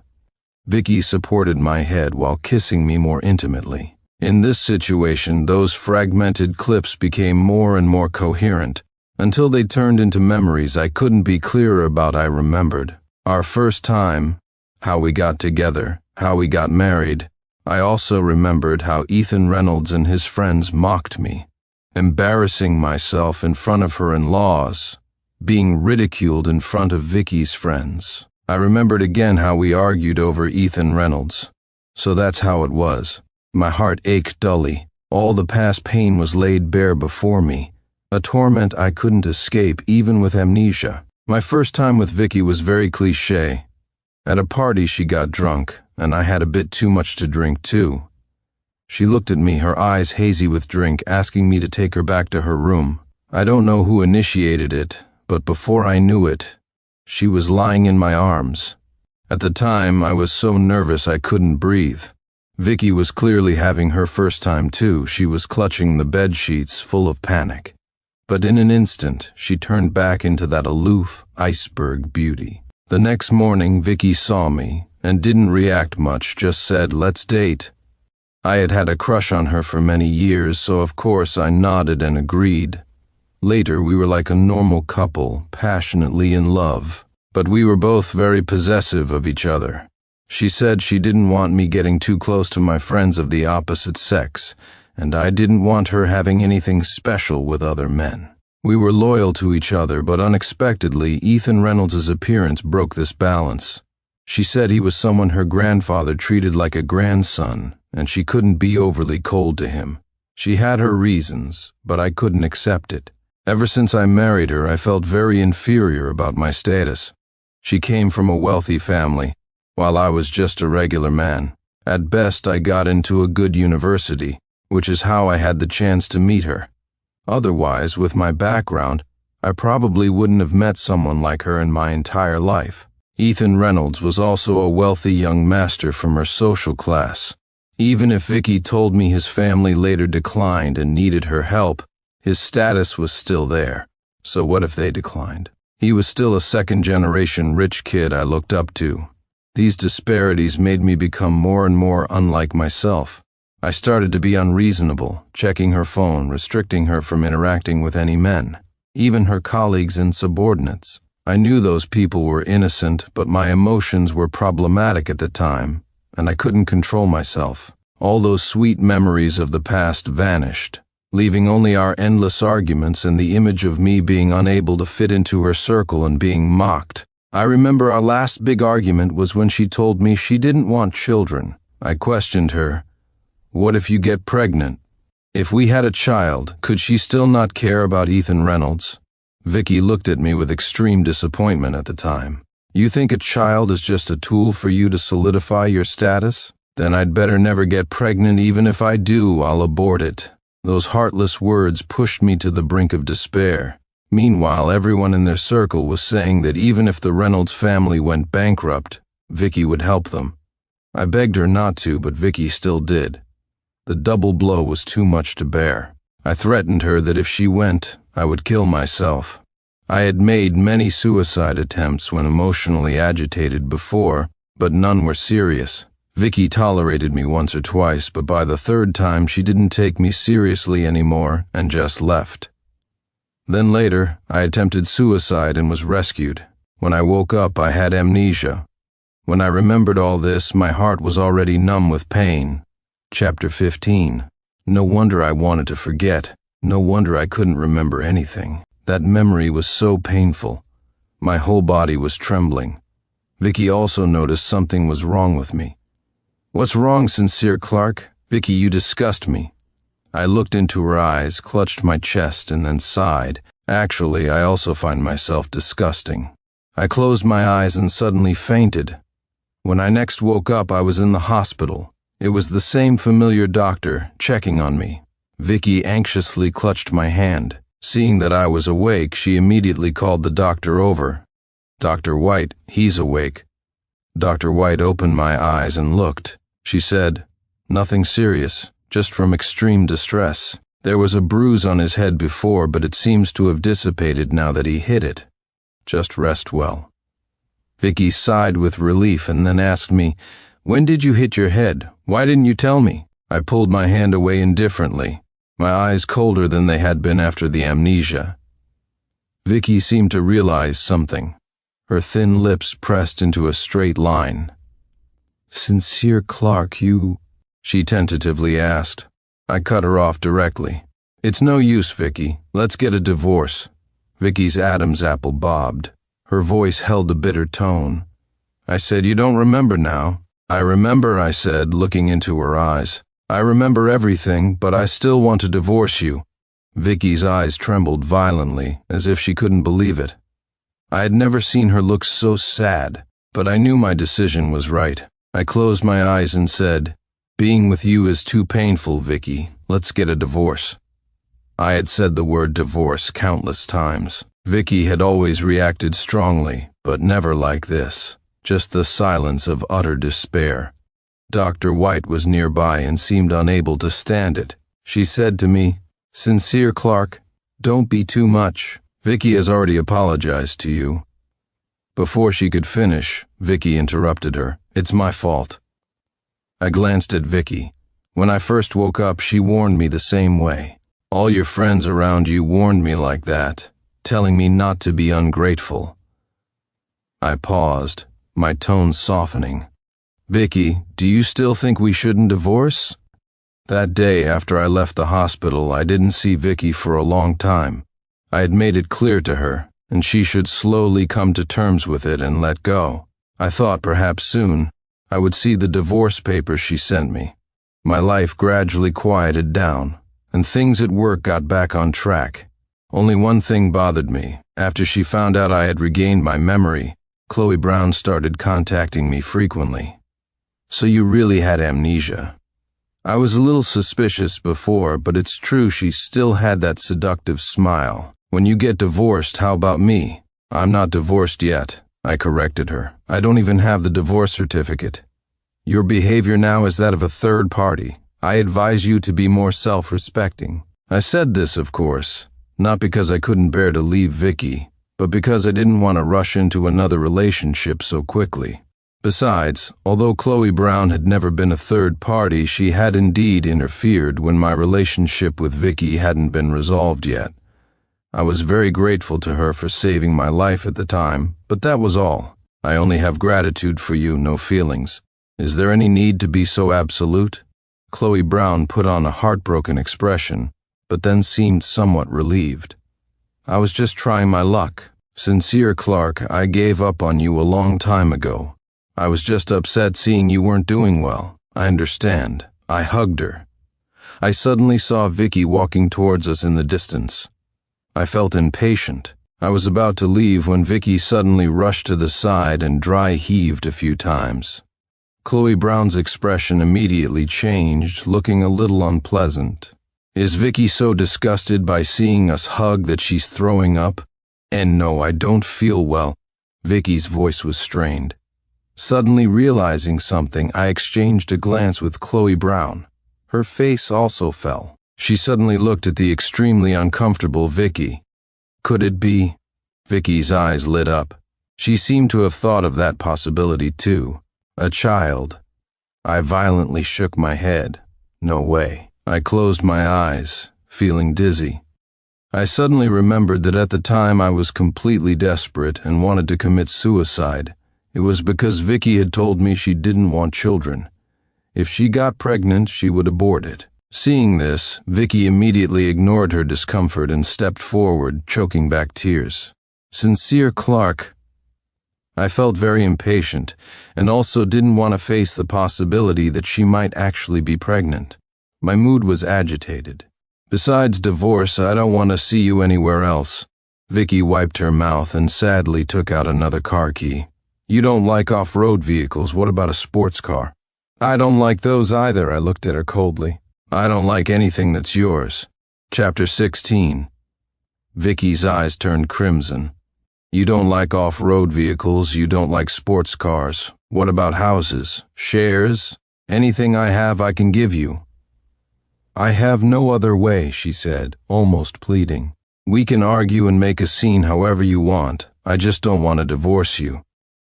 Vicky supported my head while kissing me more intimately. In this situation, those fragmented clips became more and more coherent, until they turned into memories I couldn't be clearer about. I remembered our first time, how we got together, how we got married. I also remembered how Ethan Reynolds and his friends mocked me, embarrassing myself in front of her in-laws, being ridiculed in front of Vicky's friends. I remembered again how we argued over Ethan Reynolds. So that's how it was. My heart ached dully. All the past pain was laid bare before me, a torment I couldn't escape even with amnesia. My first time with Vicky was very cliché. At a party she got drunk, and I had a bit too much to drink too. She looked at me, her eyes hazy with drink, asking me to take her back to her room. I don't know who initiated it, but before I knew it, she was lying in my arms. At the time, I was so nervous I couldn't breathe. Vicky was clearly having her first time too. She was clutching the bed sheets, full of panic. But in an instant, she turned back into that aloof, iceberg beauty. The next morning, Vicky saw me and didn't react much, just said, "Let's date." I had had a crush on her for many years, so of course I nodded and agreed. Later, we were like a normal couple, passionately in love. But we were both very possessive of each other. She said she didn't want me getting too close to my friends of the opposite sex, and I didn't want her having anything special with other men. We were loyal to each other, but unexpectedly, Ethan Reynolds' appearance broke this balance. She said he was someone her grandfather treated like a grandson, and she couldn't be overly cold to him. She had her reasons, but I couldn't accept it. Ever since I married her, I felt very inferior about my status. She came from a wealthy family, while I was just a regular man. At best, I got into a good university, which is how I had the chance to meet her. Otherwise, with my background, I probably wouldn't have met someone like her in my entire life. Ethan Reynolds was also a wealthy young master from her social class. Even if Vicky told me his family later declined and needed her help, his status was still there. So what if they declined? He was still a second-generation rich kid I looked up to. These disparities made me become more and more unlike myself. I started to be unreasonable, checking her phone, restricting her from interacting with any men, even her colleagues and subordinates. I knew those people were innocent, but my emotions were problematic at the time, and I couldn't control myself. All those sweet memories of the past vanished, leaving only our endless arguments and the image of me being unable to fit into her circle and being mocked. I remember our last big argument was when she told me she didn't want children. I questioned her, "What if you get pregnant? If we had a child, could she still not care about Ethan Reynolds?" Vicky looked at me with extreme disappointment at the time. "You think a child is just a tool for you to solidify your status? Then I'd better never get pregnant. Even if I do, I'll abort it." Those heartless words pushed me to the brink of despair. Meanwhile, everyone in their circle was saying that even if the Reynolds family went bankrupt, Vicky would help them. I begged her not to, but Vicky still did. The double blow was too much to bear. I threatened her that if she went, I would kill myself. I had made many suicide attempts when emotionally agitated before, but none were serious. Vicky tolerated me once or twice, but by the third time she didn't take me seriously anymore and just left. Then later, I attempted suicide and was rescued. When I woke up, I had amnesia. When I remembered all this, my heart was already numb with pain. Chapter 15. No wonder I wanted to forget. No wonder I couldn't remember anything. That memory was so painful. My whole body was trembling. Vicky also noticed something was wrong with me. "What's wrong, Sincere Clark? Vicky, you disgust me." I looked into her eyes, clutched my chest, and then sighed. Actually, I also find myself disgusting. I closed my eyes and suddenly fainted. When I next woke up, I was in the hospital. It was the same familiar doctor, checking on me. Vicky anxiously clutched my hand. Seeing that I was awake, she immediately called the doctor over. "Dr. White, he's awake." Dr. White opened my eyes and looked. She said, "Nothing serious, just from extreme distress. There was a bruise on his head before, but it seems to have dissipated now that he hit it. Just rest well." Vicky sighed with relief and then asked me, "When did you hit your head? Why didn't you tell me?" I pulled my hand away indifferently, my eyes colder than they had been after the amnesia. Vicky seemed to realize something. Her thin lips pressed into a straight line. "Sincere Clark, you—" she tentatively asked. I cut her off directly. "It's no use, Vicky. Let's get a divorce." Vicky's Adam's apple bobbed. Her voice held a bitter tone. I said, "You don't remember now." "I remember," I said, looking into her eyes. "I remember everything, but I still want to divorce you." Vicky's eyes trembled violently, as if she couldn't believe it. I had never seen her look so sad, but I knew my decision was right. I closed my eyes and said, "Being with you is too painful, Vicky. Let's get a divorce." I had said the word divorce countless times. Vicky had always reacted strongly, but never like this. Just the silence of utter despair. Dr. White was nearby and seemed unable to stand it. She said to me, "Sincere, Clark, don't be too much. Vicky has already apologized to you." Before she could finish, Vicky interrupted her. "It's my fault." I glanced at Vicky. When I first woke up, she warned me the same way. "All your friends around you warned me like that, telling me not to be ungrateful." I paused, my tone softening. "Vicky, do you still think we shouldn't divorce?" That day after I left the hospital, I didn't see Vicky for a long time. I had made it clear to her, and she should slowly come to terms with it and let go. I thought perhaps soon I would see the divorce papers she sent me. My life gradually quieted down, and things at work got back on track. Only one thing bothered me. After she found out I had regained my memory, Chloe Brown started contacting me frequently. "So you really had amnesia." I was a little suspicious before, but it's true she still had that seductive smile. "When you get divorced, how about me?" "I'm not divorced yet," I corrected her. "I don't even have the divorce certificate. Your behavior now is that of a third party. I advise you to be more self-respecting." I said this, of course, not because I couldn't bear to leave Vicky, but because I didn't want to rush into another relationship so quickly. Besides, although Chloe Brown had never been a third party, she had indeed interfered when my relationship with Vicky hadn't been resolved yet. I was very grateful to her for saving my life at the time, but that was all. "I only have gratitude for you, no feelings. Is there any need to be so absolute?" Chloe Brown put on a heartbroken expression, but then seemed somewhat relieved. "I was just trying my luck. Sincere, Clark, I gave up on you a long time ago. I was just upset seeing you weren't doing well. I understand." I hugged her. I suddenly saw Vicky walking towards us in the distance. I felt impatient. I was about to leave when Vicky suddenly rushed to the side and dry heaved a few times. Chloe Brown's expression immediately changed, looking a little unpleasant. "Is Vicky so disgusted by seeing us hug that she's throwing up? And no, I don't feel well." Vicky's voice was strained. Suddenly realizing something, I exchanged a glance with Chloe Brown. Her face also fell. She suddenly looked at the extremely uncomfortable Vicky. Could it be? Vicky's eyes lit up. She seemed to have thought of that possibility too. A child. I violently shook my head. No way. I closed my eyes, feeling dizzy. I suddenly remembered that at the time I was completely desperate and wanted to commit suicide. It was because Vicky had told me she didn't want children. If she got pregnant, she would abort it. Seeing this, Vicky immediately ignored her discomfort and stepped forward, choking back tears. "Sincere, Clark." I felt very impatient and also didn't want to face the possibility that she might actually be pregnant. My mood was agitated. "Besides divorce, I don't want to see you anywhere else." Vicky wiped her mouth and sadly took out another car key. "You don't like off-road vehicles. What about a sports car?" "I don't like those either," I looked at her coldly. "I don't like anything that's yours." Chapter 16. Vicky's eyes turned crimson. "You don't like off-road vehicles, you don't like sports cars. What about houses, shares? Anything I have I can give you." "I have no other way," she said, almost pleading. "We can argue and make a scene however you want. I just don't want to divorce you."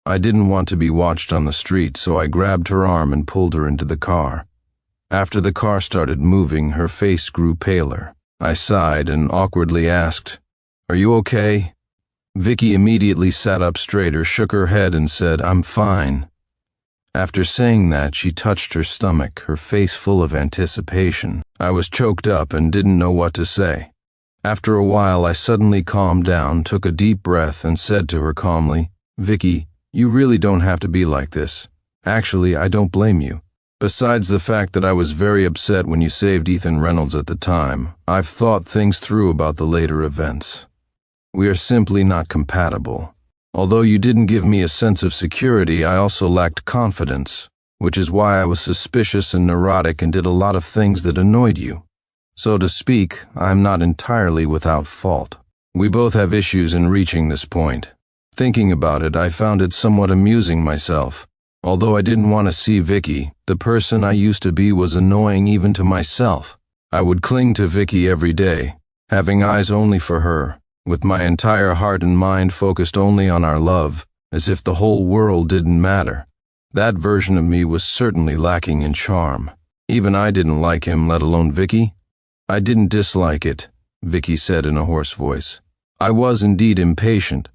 I didn't want to be watched on the street, so I grabbed her arm and pulled her into the car. After the car started moving, her face grew paler. I sighed and awkwardly asked, "Are you okay?" Vicky immediately sat up straighter, shook her head and said, "I'm fine." After saying that, she touched her stomach, her face full of anticipation. I was choked up and didn't know what to say. After a while, I suddenly calmed down, took a deep breath and said to her calmly, "Vicky, you really don't have to be like this. Actually, I don't blame you. Besides the fact that I was very upset when you saved Ethan Reynolds at the time, I've thought things through about the later events. We are simply not compatible. Although you didn't give me a sense of security, I also lacked confidence, which is why I was suspicious and neurotic and did a lot of things that annoyed you. So to speak, I'm not entirely without fault. We both have issues in reaching this point. Thinking about it, I found it somewhat amusing myself. Although I didn't want to see Vicky, the person I used to be was annoying even to myself. I would cling to Vicky every day, having eyes only for her, with my entire heart and mind focused only on our love, as if the whole world didn't matter. That version of me was certainly lacking in charm. Even I didn't like him, let alone Vicky. I didn't dislike it, Vicky said in a hoarse voice. I was indeed impatient,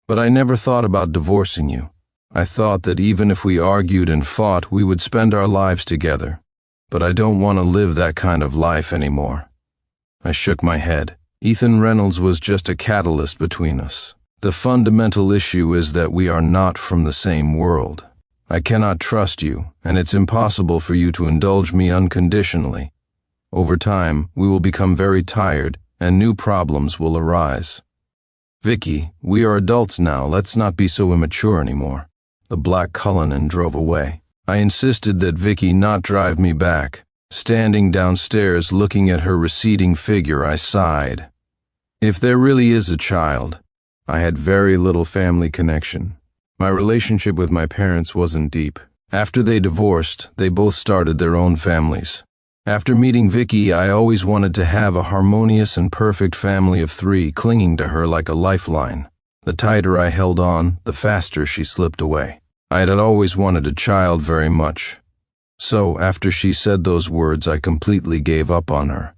but I never thought about divorcing you. I thought that even if we argued and fought, we would spend our lives together. But I don't want to live that kind of life anymore. I shook my head. Ethan Reynolds was just a catalyst between us. The fundamental issue is that we are not from the same world. I cannot trust you, and it's impossible for you to indulge me unconditionally. Over time, we will become very tired, and new problems will arise. Vicky, we are adults now, let's not be so immature anymore. The black Cullinan drove away. I insisted that Vicky not drive me back. Standing downstairs looking at her receding figure, I sighed. If there really is a child, I had very little family connection. My relationship with my parents wasn't deep. After they divorced, they both started their own families. After meeting Vicky, I always wanted to have a harmonious and perfect family of 3 clinging to her like a lifeline. The tighter I held on, the faster she slipped away. I had always wanted a child very much. So, after she said those words, I completely gave up on her.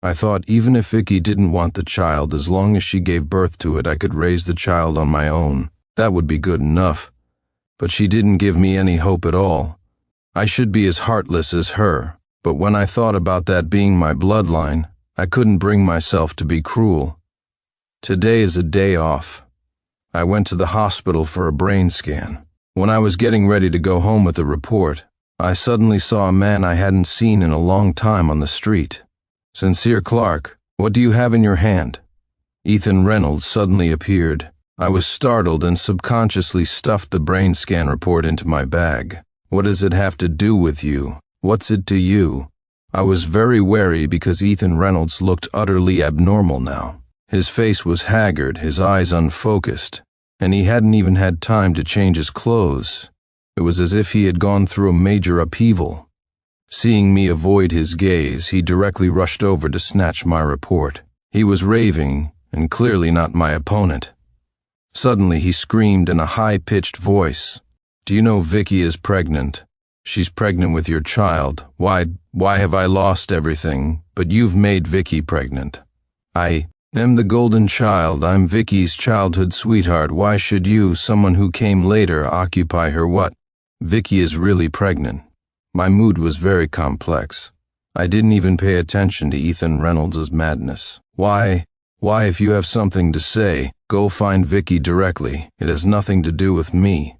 I thought even if Vicky didn't want the child, as long as she gave birth to it, I could raise the child on my own. That would be good enough. But she didn't give me any hope at all. I should be as heartless as her, but when I thought about that being my bloodline, I couldn't bring myself to be cruel. Today is a day off. I went to the hospital for a brain scan. When I was getting ready to go home with the report, I suddenly saw a man I hadn't seen in a long time on the street. Sincere Clark, what do you have in your hand? Ethan Reynolds suddenly appeared. I was startled and subconsciously stuffed the brain scan report into my bag. What does it have to do with you? What's it to you? I was very wary because Ethan Reynolds looked utterly abnormal now. His face was haggard, his eyes unfocused, and he hadn't even had time to change his clothes. It was as if he had gone through a major upheaval. Seeing me avoid his gaze, he directly rushed over to snatch my report. He was raving, and clearly not my opponent. Suddenly he screamed in a high-pitched voice, "Do you know Vicky is pregnant? She's pregnant with your child. Why have I lost everything, but you've made Vicky pregnant? I am the golden child. I'm Vicky's childhood sweetheart. Why should you, someone who came later, occupy her what? Vicky is really pregnant." My mood was very complex. I didn't even pay attention to Ethan Reynolds' madness. Why, if you have something to say, go find Vicky directly. It has nothing to do with me.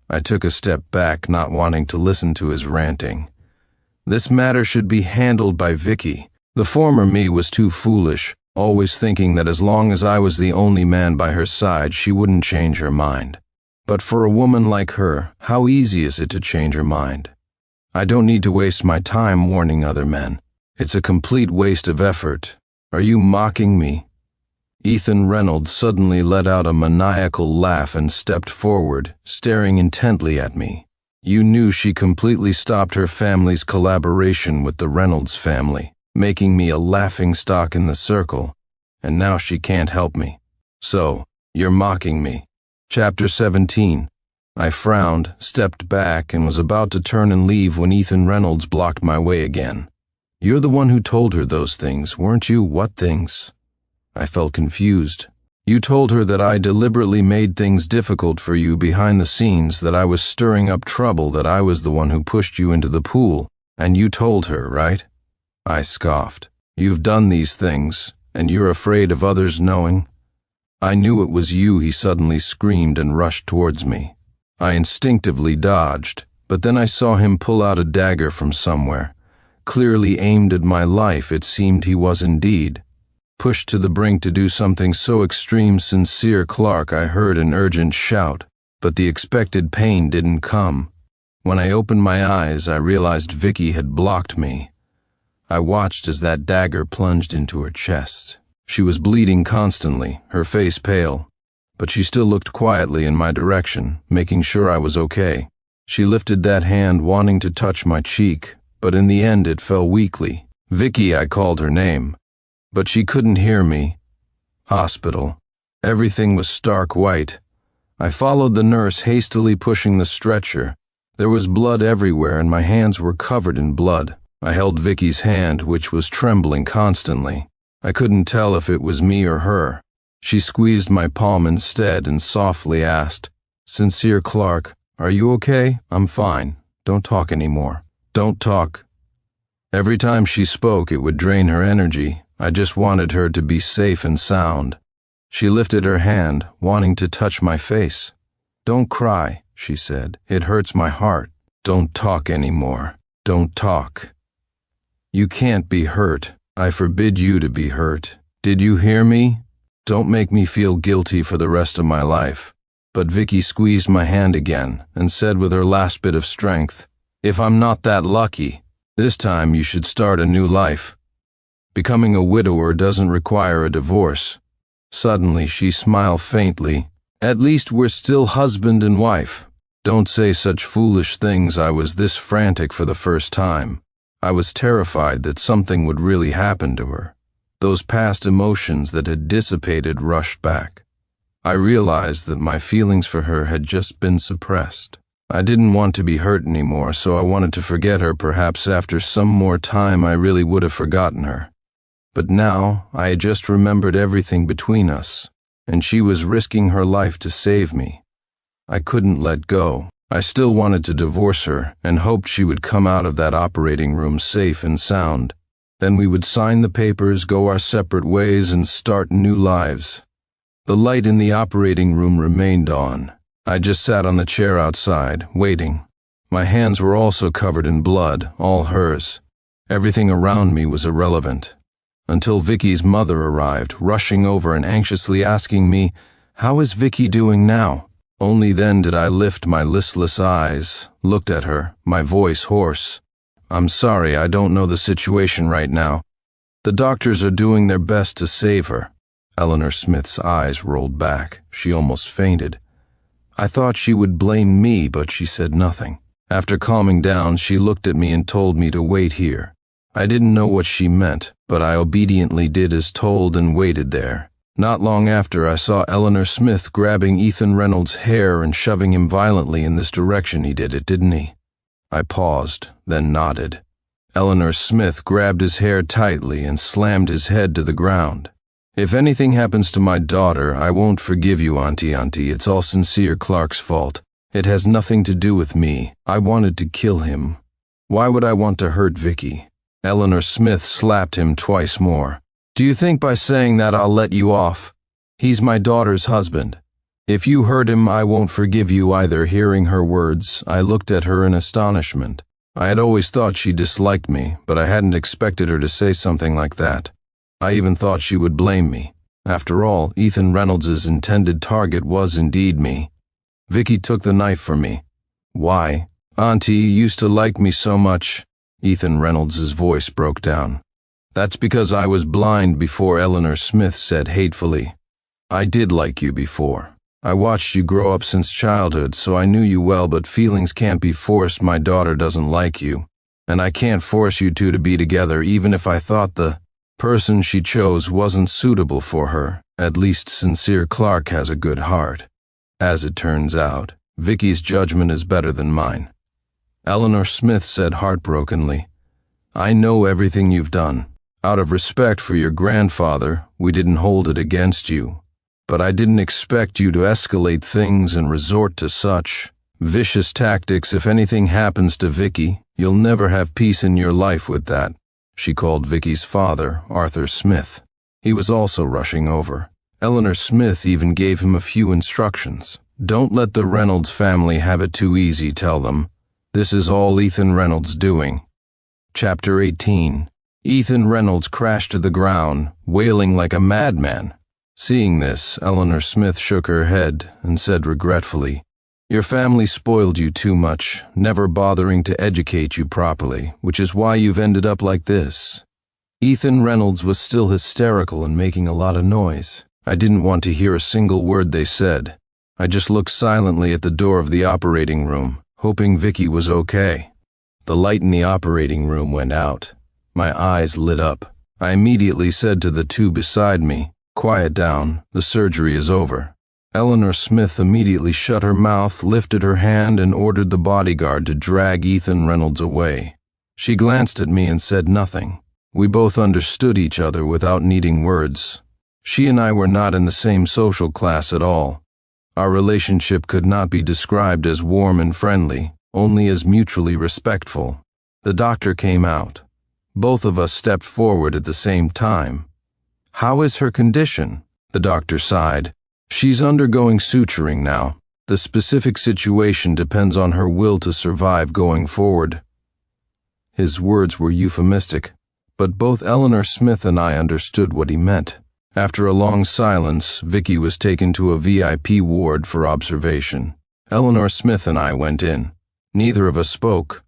I took a step back, not wanting to listen to his ranting. This matter should be handled by Vicky. The former me was too foolish, always thinking that as long as I was the only man by her side, she wouldn't change her mind. But for a woman like her, how easy is it to change her mind? I don't need to waste my time warning other men. It's a complete waste of effort. Are you mocking me? Ethan Reynolds suddenly let out a maniacal laugh and stepped forward, staring intently at me. You knew she completely stopped her family's collaboration with the Reynolds family, making me a laughingstock in the circle, and now she can't help me. So, you're mocking me. Chapter 17. I frowned, stepped back, and was about to turn and leave when Ethan Reynolds blocked my way again. You're the one who told her those things, weren't you? What things? I felt confused. You told her that I deliberately made things difficult for you behind the scenes, that I was stirring up trouble, that I was the one who pushed you into the pool, and you told her, right? I scoffed. You've done these things, and you're afraid of others knowing? I knew it was you, he suddenly screamed and rushed towards me. I instinctively dodged, but then I saw him pull out a dagger from somewhere. Clearly aimed at my life, it seemed he was indeed. Pushed to the brink to do something so extreme, Sincere Clark, I heard an urgent shout, but the expected pain didn't come. When I opened my eyes, I realized Vicky had blocked me. I watched as that dagger plunged into her chest. She was bleeding constantly, her face pale, but she still looked quietly in my direction, making sure I was okay. She lifted that hand, wanting to touch my cheek, but in the end it fell weakly. Vicky, I called her name, but she couldn't hear me. Hospital. Everything was stark white. I followed the nurse, hastily pushing the stretcher. There was blood everywhere and my hands were covered in blood. I held Vicky's hand, which was trembling constantly. I couldn't tell if it was me or her. She squeezed my palm instead and softly asked, "Sincere Clark, are you okay?" "I'm fine. Don't talk anymore. Don't talk." Every time she spoke, it would drain her energy. I just wanted her to be safe and sound. She lifted her hand, wanting to touch my face. "Don't cry," she said. "It hurts my heart. Don't talk anymore. Don't talk. You can't be hurt. I forbid you to be hurt. Did you hear me? Don't make me feel guilty for the rest of my life." But Vicky squeezed my hand again and said with her last bit of strength, "If I'm not that lucky, this time you should start a new life. Becoming a widower doesn't require a divorce." Suddenly she smiled faintly. "At least we're still husband and wife." Don't say such foolish things. I was this frantic for the first time. I was terrified that something would really happen to her. Those past emotions that had dissipated rushed back. I realized that my feelings for her had just been suppressed. I didn't want to be hurt anymore, so I wanted to forget her. Perhaps after some more time I really would have forgotten her. But now I had just remembered everything between us, and she was risking her life to save me. I couldn't let go. I still wanted to divorce her and hoped she would come out of that operating room safe and sound. Then we would sign the papers, go our separate ways, and start new lives. The light in the operating room remained on. I just sat on the chair outside, waiting. My hands were also covered in blood, all hers. Everything around me was irrelevant. Until Vicky's mother arrived, rushing over and anxiously asking me, "How is Vicky doing now?" Only then did I lift my listless eyes, looked at her, my voice hoarse. "I'm sorry, I don't know the situation right now. The doctors are doing their best to save her." Eleanor Smith's eyes rolled back. She almost fainted. I thought she would blame me, but she said nothing. After calming down, she looked at me and told me to wait here. I didn't know what she meant, but I obediently did as told and waited there. Not long after, I saw Eleanor Smith grabbing Ethan Reynolds' hair and shoving him violently in this direction. He did it, didn't he? I paused, then nodded. Eleanor Smith grabbed his hair tightly and slammed his head to the ground. "If anything happens to my daughter, I won't forgive you, Auntie. It's all Sincere Clark's fault. It has nothing to do with me. I wanted to kill him. Why would I want to hurt Vicky?" Eleanor Smith slapped him twice more. "Do you think by saying that I'll let you off? He's my daughter's husband. If you hurt him, I won't forgive you either." Hearing her words, I looked at her in astonishment. I had always thought she disliked me, but I hadn't expected her to say something like that. I even thought she would blame me. After all, Ethan Reynolds' intended target was indeed me. Vicky took the knife from me. "Why? Auntie, you used to like me so much." Ethan Reynolds' voice broke down. "That's because I was blind before," Eleanor Smith said hatefully. "I did like you before. I watched you grow up since childhood, so I knew you well, but feelings can't be forced. My daughter doesn't like you, and I can't force you two to be together, even if I thought the person she chose wasn't suitable for her. At least Sincere Clark has a good heart. As it turns out, Vicky's judgment is better than mine." Eleanor Smith said heartbrokenly, "I know everything you've done. Out of respect for your grandfather, we didn't hold it against you. But I didn't expect you to escalate things and resort to such vicious tactics. If anything happens to Vicky, you'll never have peace in your life with that." She called Vicky's father, Arthur Smith. He was also rushing over. Eleanor Smith even gave him a few instructions. "Don't let the Reynolds family have it too easy, tell them. This is all Ethan Reynolds doing." Chapter 18. Ethan Reynolds crashed to the ground, wailing like a madman. Seeing this, Eleanor Smith shook her head and said regretfully, "Your family spoiled you too much, never bothering to educate you properly, which is why you've ended up like this." Ethan Reynolds was still hysterical and making a lot of noise. I didn't want to hear a single word they said. I just looked silently at the door of the operating room, hoping Vicky was okay. The light in the operating room went out. My eyes lit up. I immediately said to the two beside me, "Quiet down, the surgery is over." Eleanor Smith immediately shut her mouth, lifted her hand, and ordered the bodyguard to drag Ethan Reynolds away. She glanced at me and said nothing. We both understood each other without needing words. She and I were not in the same social class at all. Our relationship could not be described as warm and friendly, only as mutually respectful. The doctor came out. Both of us stepped forward at the same time. "How is her condition?" the doctor sighed. "She's undergoing suturing now. The specific situation depends on her will to survive going forward." His words were euphemistic, but both Eleanor Smith and I understood what he meant. After a long silence, Vicky was taken to a VIP ward for observation. Eleanor Smith and I went in. Neither of us spoke.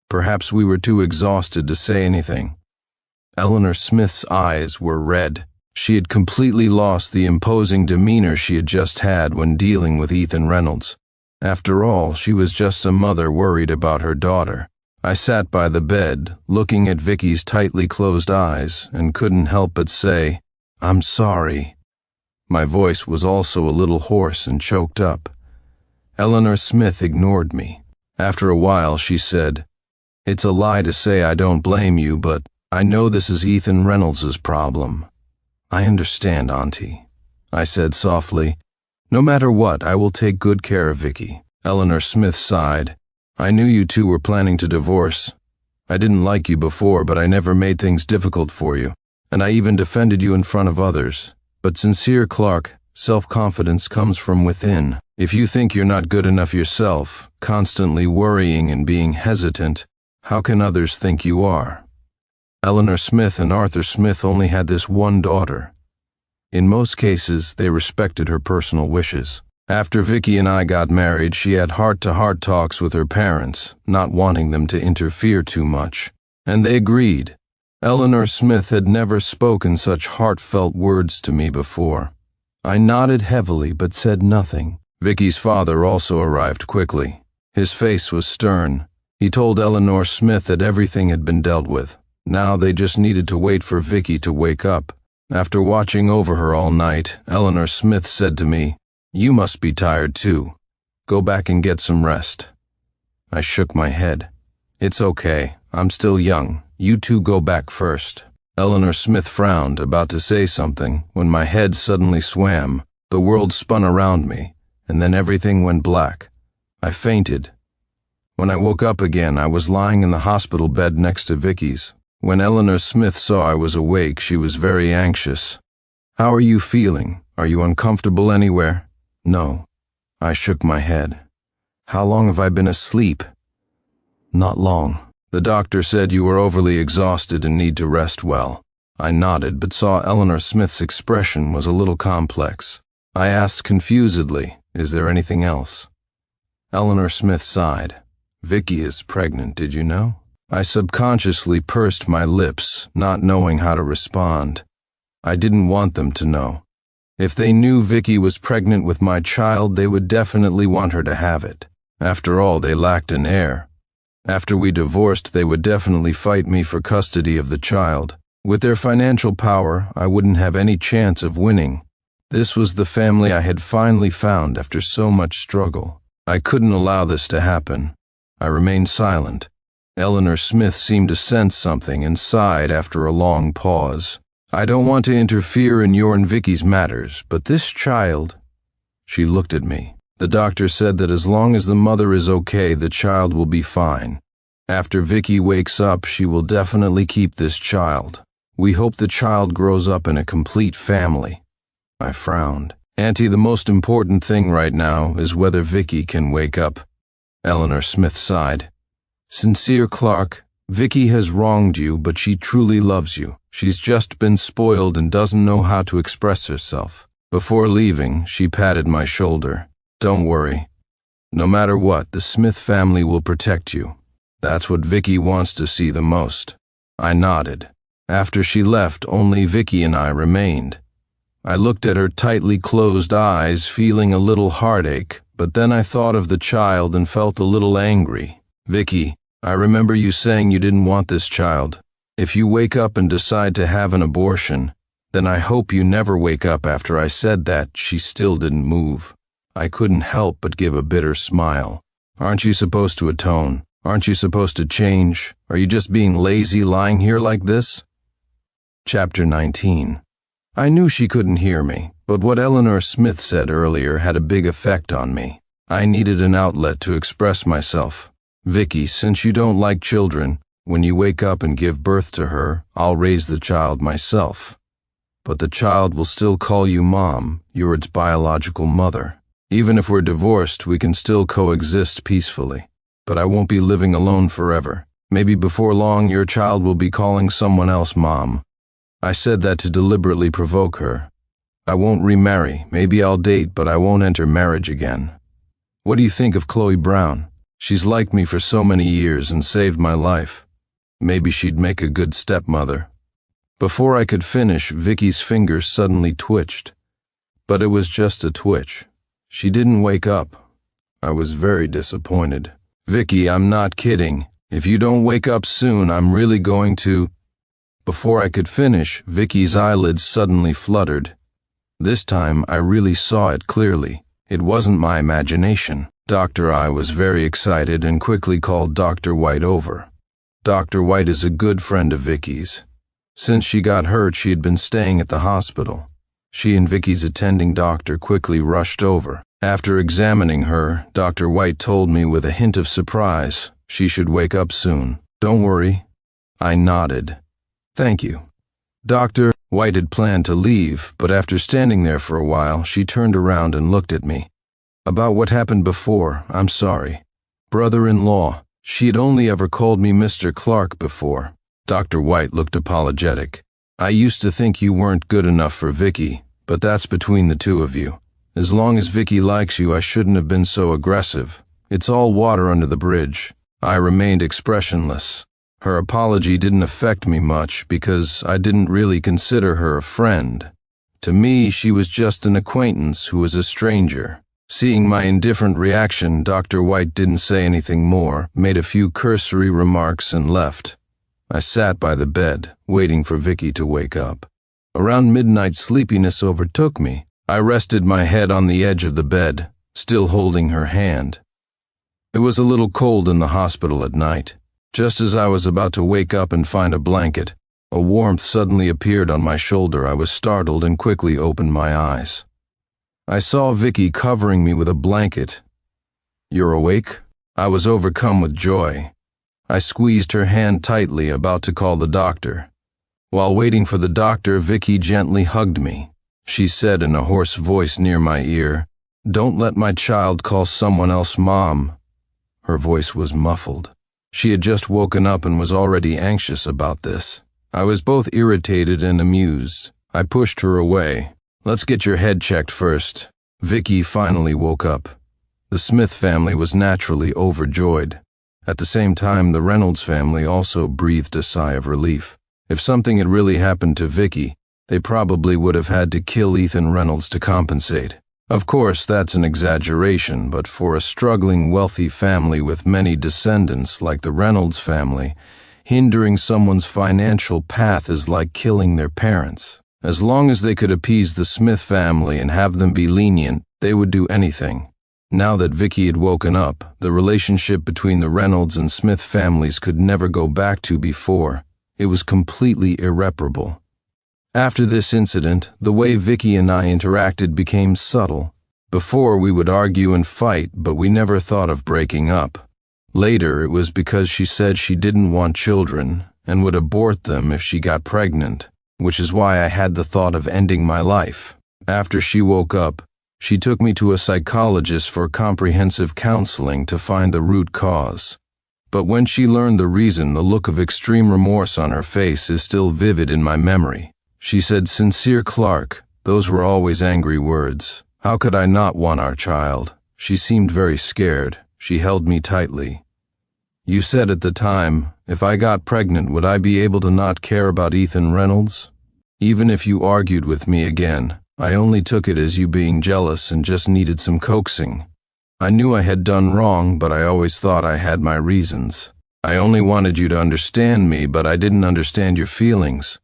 Perhaps we were too exhausted to say anything. Eleanor Smith's eyes were red. She had completely lost the imposing demeanor she had just had when dealing with Ethan Reynolds. After all, she was just a mother worried about her daughter. I sat by the bed, looking at Vicky's tightly closed eyes, and couldn't help but say, "I'm sorry." My voice was also a little hoarse and choked up. Eleanor Smith ignored me. After a while, she said, "It's a lie to say I don't blame you, but I know this is Ethan Reynolds' problem." "I understand, Auntie," I said softly. "No matter what, I will take good care of Vicky." Eleanor Smith sighed. "I knew you two were planning to divorce. I didn't like you before, but I never made things difficult for you, and I even defended you in front of others. But Sincere Clark, self-confidence comes from within. If you think you're not good enough yourself, constantly worrying and being hesitant, how can others think you are?" Eleanor Smith and Arthur Smith only had this one daughter. In most cases, they respected her personal wishes. After Vicky and I got married, she had heart-to-heart talks with her parents, not wanting them to interfere too much, and they agreed. Eleanor Smith had never spoken such heartfelt words to me before. I nodded heavily but said nothing. Vicky's father also arrived quickly. His face was stern. He told Eleanor Smith that everything had been dealt with. Now they just needed to wait for Vicky to wake up. After watching over her all night, Eleanor Smith said to me, "You must be tired too. Go back and get some rest." I shook my head. "It's okay. I'm still young. You two go back first." Eleanor Smith frowned, about to say something, when my head suddenly swam. The world spun around me, and then everything went black. I fainted. When I woke up again, I was lying in the hospital bed next to Vicky's. When Eleanor Smith saw I was awake, she was very anxious. "How are you feeling? Are you uncomfortable anywhere?" "No." I shook my head. "How long have I been asleep?" "Not long." "The doctor said you were overly exhausted and need to rest well." I nodded, but saw Eleanor Smith's expression was a little complex. I asked confusedly, "Is there anything else?" Eleanor Smith sighed. "Vicky is pregnant, did you know?" I subconsciously pursed my lips, not knowing how to respond. I didn't want them to know. If they knew Vicky was pregnant with my child, they would definitely want her to have it. After all, they lacked an heir. After we divorced, they would definitely fight me for custody of the child. With their financial power, I wouldn't have any chance of winning. This was the family I had finally found after so much struggle. I couldn't allow this to happen. I remained silent. Eleanor Smith seemed to sense something and sighed after a long pause. "I don't want to interfere in your and Vicky's matters, but this child—" She looked at me. "The doctor said that as long as the mother is okay, the child will be fine. After Vicky wakes up, she will definitely keep this child. We hope the child grows up in a complete family." I frowned. "Auntie, the most important thing right now is whether Vicky can wake up." Eleanor Smith sighed. "Sincere Clark, Vicky has wronged you, but she truly loves you. She's just been spoiled and doesn't know how to express herself. Before leaving, she patted my shoulder. Don't worry. No matter what, the Smith family will protect you. That's what Vicky wants to see the most. I nodded. After she left, only Vicky and I remained. I looked at her tightly closed eyes, feeling a little heartache, but then I thought of the child and felt a little angry. Vicky, I remember you saying you didn't want this child. If you wake up and decide to have an abortion, then I hope you never wake up after I said that. She still didn't move. I couldn't help but give a bitter smile. Aren't you supposed to atone? Aren't you supposed to change? Are you just being lazy lying here like this? Chapter 19. I knew she couldn't hear me, but what Eleanor Smith said earlier had a big effect on me. I needed an outlet to express myself. Vicky, since you don't like children, when you wake up and give birth to her, I'll raise the child myself. But the child will still call you Mom. You're its biological mother. Even if we're divorced, we can still coexist peacefully. But I won't be living alone forever. Maybe before long your child will be calling someone else Mom. I said that to deliberately provoke her. I won't remarry. Maybe I'll date, but I won't enter marriage again. What do you think of Chloe Brown? She's liked me for so many years and saved my life. Maybe she'd make a good stepmother. Before I could finish, Vicky's fingers suddenly twitched. But it was just a twitch. She didn't wake up. I was very disappointed. Vicky, I'm not kidding. If you don't wake up soon, I'm really going to... Before I could finish, Vicky's eyelids suddenly fluttered. This time, I really saw it clearly. It wasn't my imagination. Dr. I was very excited and quickly called Dr. White over. Dr. White is a good friend of Vicky's. Since she got hurt, she had been staying at the hospital. She and Vicky's attending doctor quickly rushed over. After examining her, Dr. White told me with a hint of surprise she should wake up soon. Don't worry. I nodded. Thank you. Dr. White had planned to leave, but after standing there for a while, she turned around and looked at me. About what happened before, I'm sorry. Brother-in-law. She had only ever called me Mr. Clark before. Dr. White looked apologetic. I used to think you weren't good enough for Vicky, but that's between the two of you. As long as Vicky likes you, I shouldn't have been so aggressive. It's all water under the bridge. I remained expressionless. Her apology didn't affect me much because I didn't really consider her a friend. To me, she was just an acquaintance who was a stranger. Seeing my indifferent reaction, Dr. White didn't say anything more, made a few cursory remarks and left. I sat by the bed, waiting for Vicky to wake up. Around midnight, sleepiness overtook me. I rested my head on the edge of the bed, still holding her hand. It was a little cold in the hospital at night. Just as I was about to wake up and find a blanket, a warmth suddenly appeared on my shoulder. I was startled and quickly opened my eyes. I saw Vicky covering me with a blanket. You're awake? I was overcome with joy. I squeezed her hand tightly, about to call the doctor. While waiting for the doctor, Vicky gently hugged me. She said in a hoarse voice near my ear, "Don't let my child call someone else Mom." Her voice was muffled. She had just woken up and was already anxious about this. I was both irritated and amused. I pushed her away. Let's get your head checked first. Vicky finally woke up. The Smith family was naturally overjoyed. At the same time, the Reynolds family also breathed a sigh of relief. If something had really happened to Vicky, they probably would have had to kill Ethan Reynolds to compensate. Of course, that's an exaggeration, but for a struggling, wealthy family with many descendants like the Reynolds family, hindering someone's financial path is like killing their parents. As long as they could appease the Smith family and have them be lenient, they would do anything. Now that Vicky had woken up, the relationship between the Reynolds and Smith families could never go back to before. It was completely irreparable. After this incident, the way Vicky and I interacted became subtle. Before, we would argue and fight, but we never thought of breaking up. Later, it was because she said she didn't want children and would abort them if she got pregnant, which is why I had the thought of ending my life. After she woke up, she took me to a psychologist for comprehensive counseling to find the root cause. But when she learned the reason, the look of extreme remorse on her face is still vivid in my memory. She said, "Sincere Clark." Those were always angry words. How could I not want our child? She seemed very scared. She held me tightly. "You said at the time, if I got pregnant, would I be able to not care about Ethan Reynolds? Even if you argued with me again, I only took it as you being jealous and just needed some coaxing. I knew I had done wrong, but I always thought I had my reasons. I only wanted you to understand me, but I didn't understand your feelings.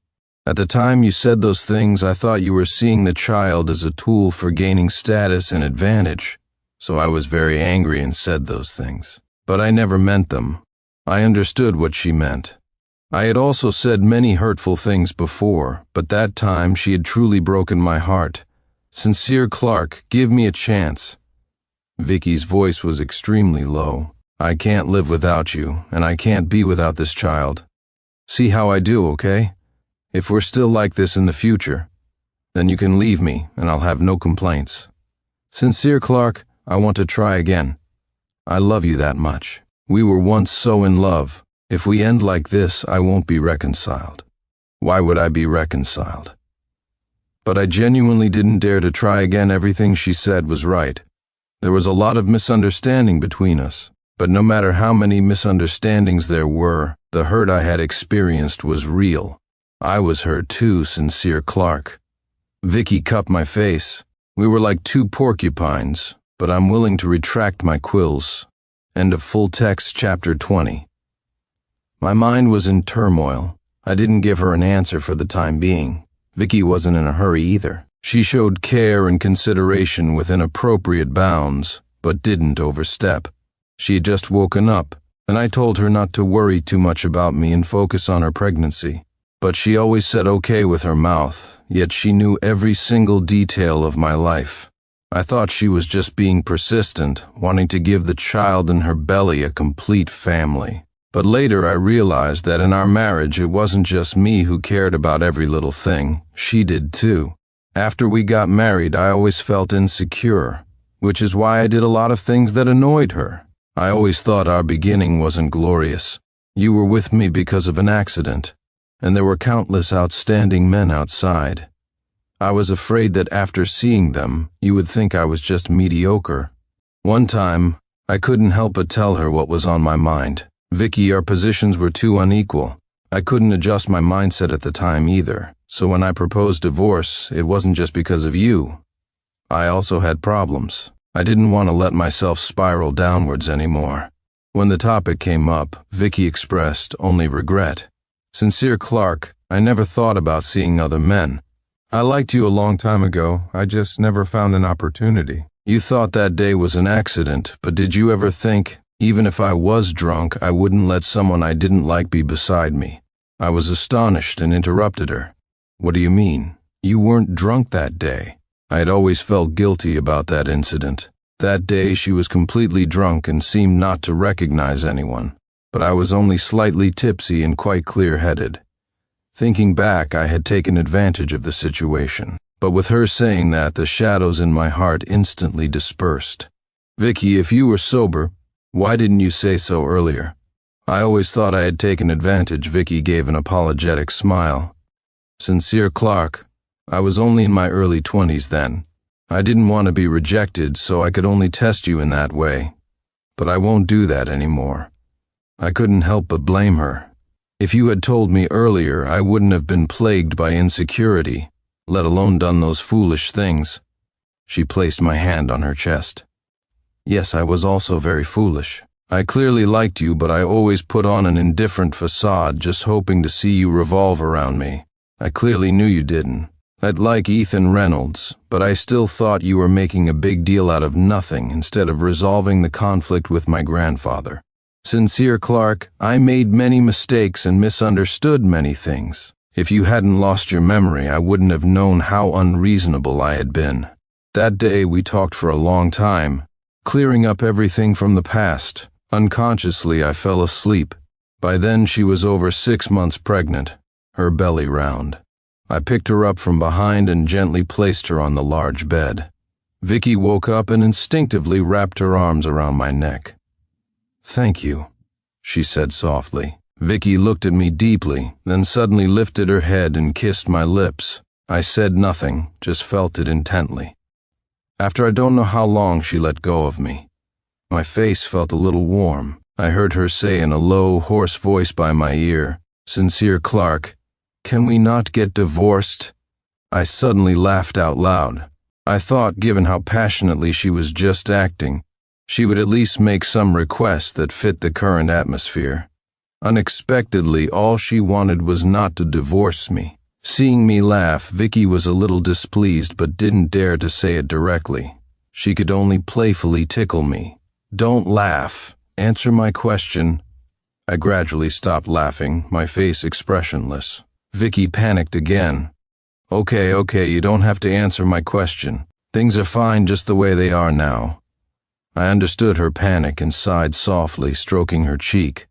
At the time you said those things, I thought you were seeing the child as a tool for gaining status and advantage. So I was very angry and said those things. But I never meant them. I understood what she meant. I had also said many hurtful things before, but that time she had truly broken my heart. Sincere Clark, give me a chance." Vicky's voice was extremely low. "I can't live without you, and I can't be without this child. See how I do, okay? If we're still like this in the future, then you can leave me, and I'll have no complaints. Sincere Clark, I want to try again. I love you that much. We were once so in love. If we end like this, I won't be reconciled. Why would I be reconciled?" But I genuinely didn't dare to try again. Everything she said was right. There was a lot of misunderstanding between us, but no matter how many misunderstandings there were, the hurt I had experienced was real. I was hurt too, Sincere Clark. Vicky cupped my face. We were like two porcupines, but I'm willing to retract my quills. End of full text, chapter 20. My mind was in turmoil. I didn't give her an answer for the time being. Vicky wasn't in a hurry either. She showed care and consideration within appropriate bounds, but didn't overstep. She had just woken up, and I told her not to worry too much about me and focus on her pregnancy. But she always said okay with her mouth, yet she knew every single detail of my life. I thought she was just being persistent, wanting to give the child in her belly a complete family. But later I realized that in our marriage it wasn't just me who cared about every little thing, she did too. After we got married, I always felt insecure, which is why I did a lot of things that annoyed her. I always thought our beginning wasn't glorious. You were with me because of an accident, and there were countless outstanding men outside. I was afraid that after seeing them, you would think I was just mediocre. One time, I couldn't help but tell her what was on my mind. Vicky, our positions were too unequal. I couldn't adjust my mindset at the time either, so when I proposed divorce, it wasn't just because of you. I also had problems. I didn't want to let myself spiral downwards anymore. When the topic came up, Vicky expressed only regret. Sincere Clark, I never thought about seeing other men. I liked you a long time ago, I just never found an opportunity. You thought that day was an accident, but did you ever think, even if I was drunk, I wouldn't let someone I didn't like be beside me? I was astonished and interrupted her. What do you mean? You weren't drunk that day. I had always felt guilty about that incident. That day she was completely drunk and seemed not to recognize anyone. But I was only slightly tipsy and quite clear-headed. Thinking back, I had taken advantage of the situation. But with her saying that, the shadows in my heart instantly dispersed. Vicky, if you were sober, why didn't you say so earlier? I always thought I had taken advantage. Vicky gave an apologetic smile. Sincere Clark, I was only in my early 20s then. I didn't want to be rejected, so I could only test you in that way. But I won't do that anymore. I couldn't help but blame her. If you had told me earlier, I wouldn't have been plagued by insecurity, let alone done those foolish things. She placed my hand on her chest. Yes, I was also very foolish. I clearly liked you, but I always put on an indifferent facade, just hoping to see you revolve around me. I clearly knew you didn't. I'd like Ethan Reynolds, but I still thought you were making a big deal out of nothing instead of resolving the conflict with my grandfather. Sincere Clark, I made many mistakes and misunderstood many things. If you hadn't lost your memory, I wouldn't have known how unreasonable I had been. That day we talked for a long time, clearing up everything from the past. Unconsciously, I fell asleep. By then she was over 6 months pregnant, her belly round. I picked her up from behind and gently placed her on the large bed. Vicky woke up and instinctively wrapped her arms around my neck. Thank you, she said softly. Vicky looked at me deeply, then suddenly lifted her head and kissed my lips. I said nothing, just felt it intently. After I don't know how long she let go of me. My face felt a little warm. I heard her say in a low, hoarse voice by my ear, "Sincere Clark, can we not get divorced?" I suddenly laughed out loud. I thought, given how passionately she was just acting, she would at least make some request that fit the current atmosphere. Unexpectedly, all she wanted was not to divorce me. Seeing me laugh, Vicky was a little displeased but didn't dare to say it directly. She could only playfully tickle me. "Don't laugh. Answer my question." I gradually stopped laughing, my face expressionless. Vicky panicked again. Okay, you don't have to answer my question. Things are fine just the way they are now." I understood her panic and sighed softly, stroking her cheek.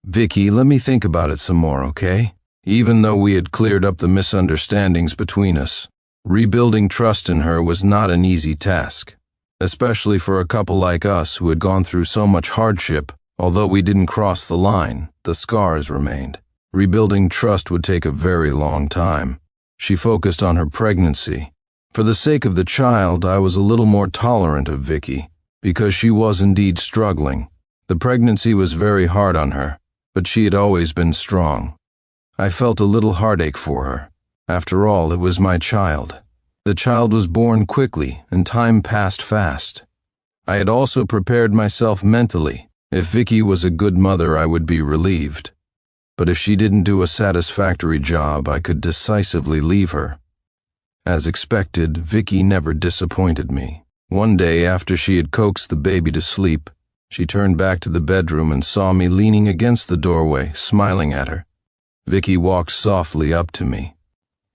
"Vicky, let me think about it some more, okay?" Even though we had cleared up the misunderstandings between us, rebuilding trust in her was not an easy task, especially for a couple like us who had gone through so much hardship. Although we didn't cross the line, the scars remained. Rebuilding trust would take a very long time. She focused on her pregnancy. For the sake of the child, I was a little more tolerant of Vicky, because she was indeed struggling. The pregnancy was very hard on her, but she had always been strong. I felt a little heartache for her. After all, it was my child. The child was born quickly, and time passed fast. I had also prepared myself mentally. If Vicky was a good mother, I would be relieved. But if she didn't do a satisfactory job, I could decisively leave her. As expected, Vicky never disappointed me. One day, after she had coaxed the baby to sleep, she turned back to the bedroom and saw me leaning against the doorway, smiling at her. Vicky walked softly up to me.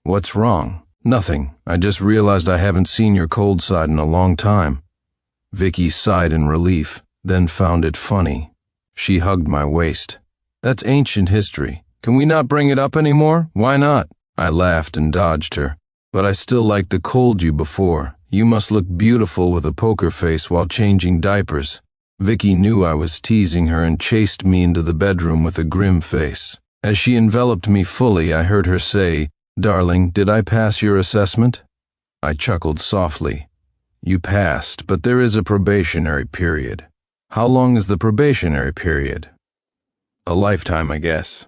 "What's wrong?" "Nothing. I just realized I haven't seen your cold side in a long time." Vicky sighed in relief, then found it funny. She hugged my waist. "That's ancient history. Can we not bring it up anymore? Why not?" I laughed and dodged her. "But I still like the cold you before. You must look beautiful with a poker face while changing diapers." Vicky knew I was teasing her and chased me into the bedroom with a grim face. As she enveloped me fully, I heard her say, "Darling, did I pass your assessment?" I chuckled softly. "You passed, but there is a probationary period." "How long is the probationary period?" "A lifetime, I guess."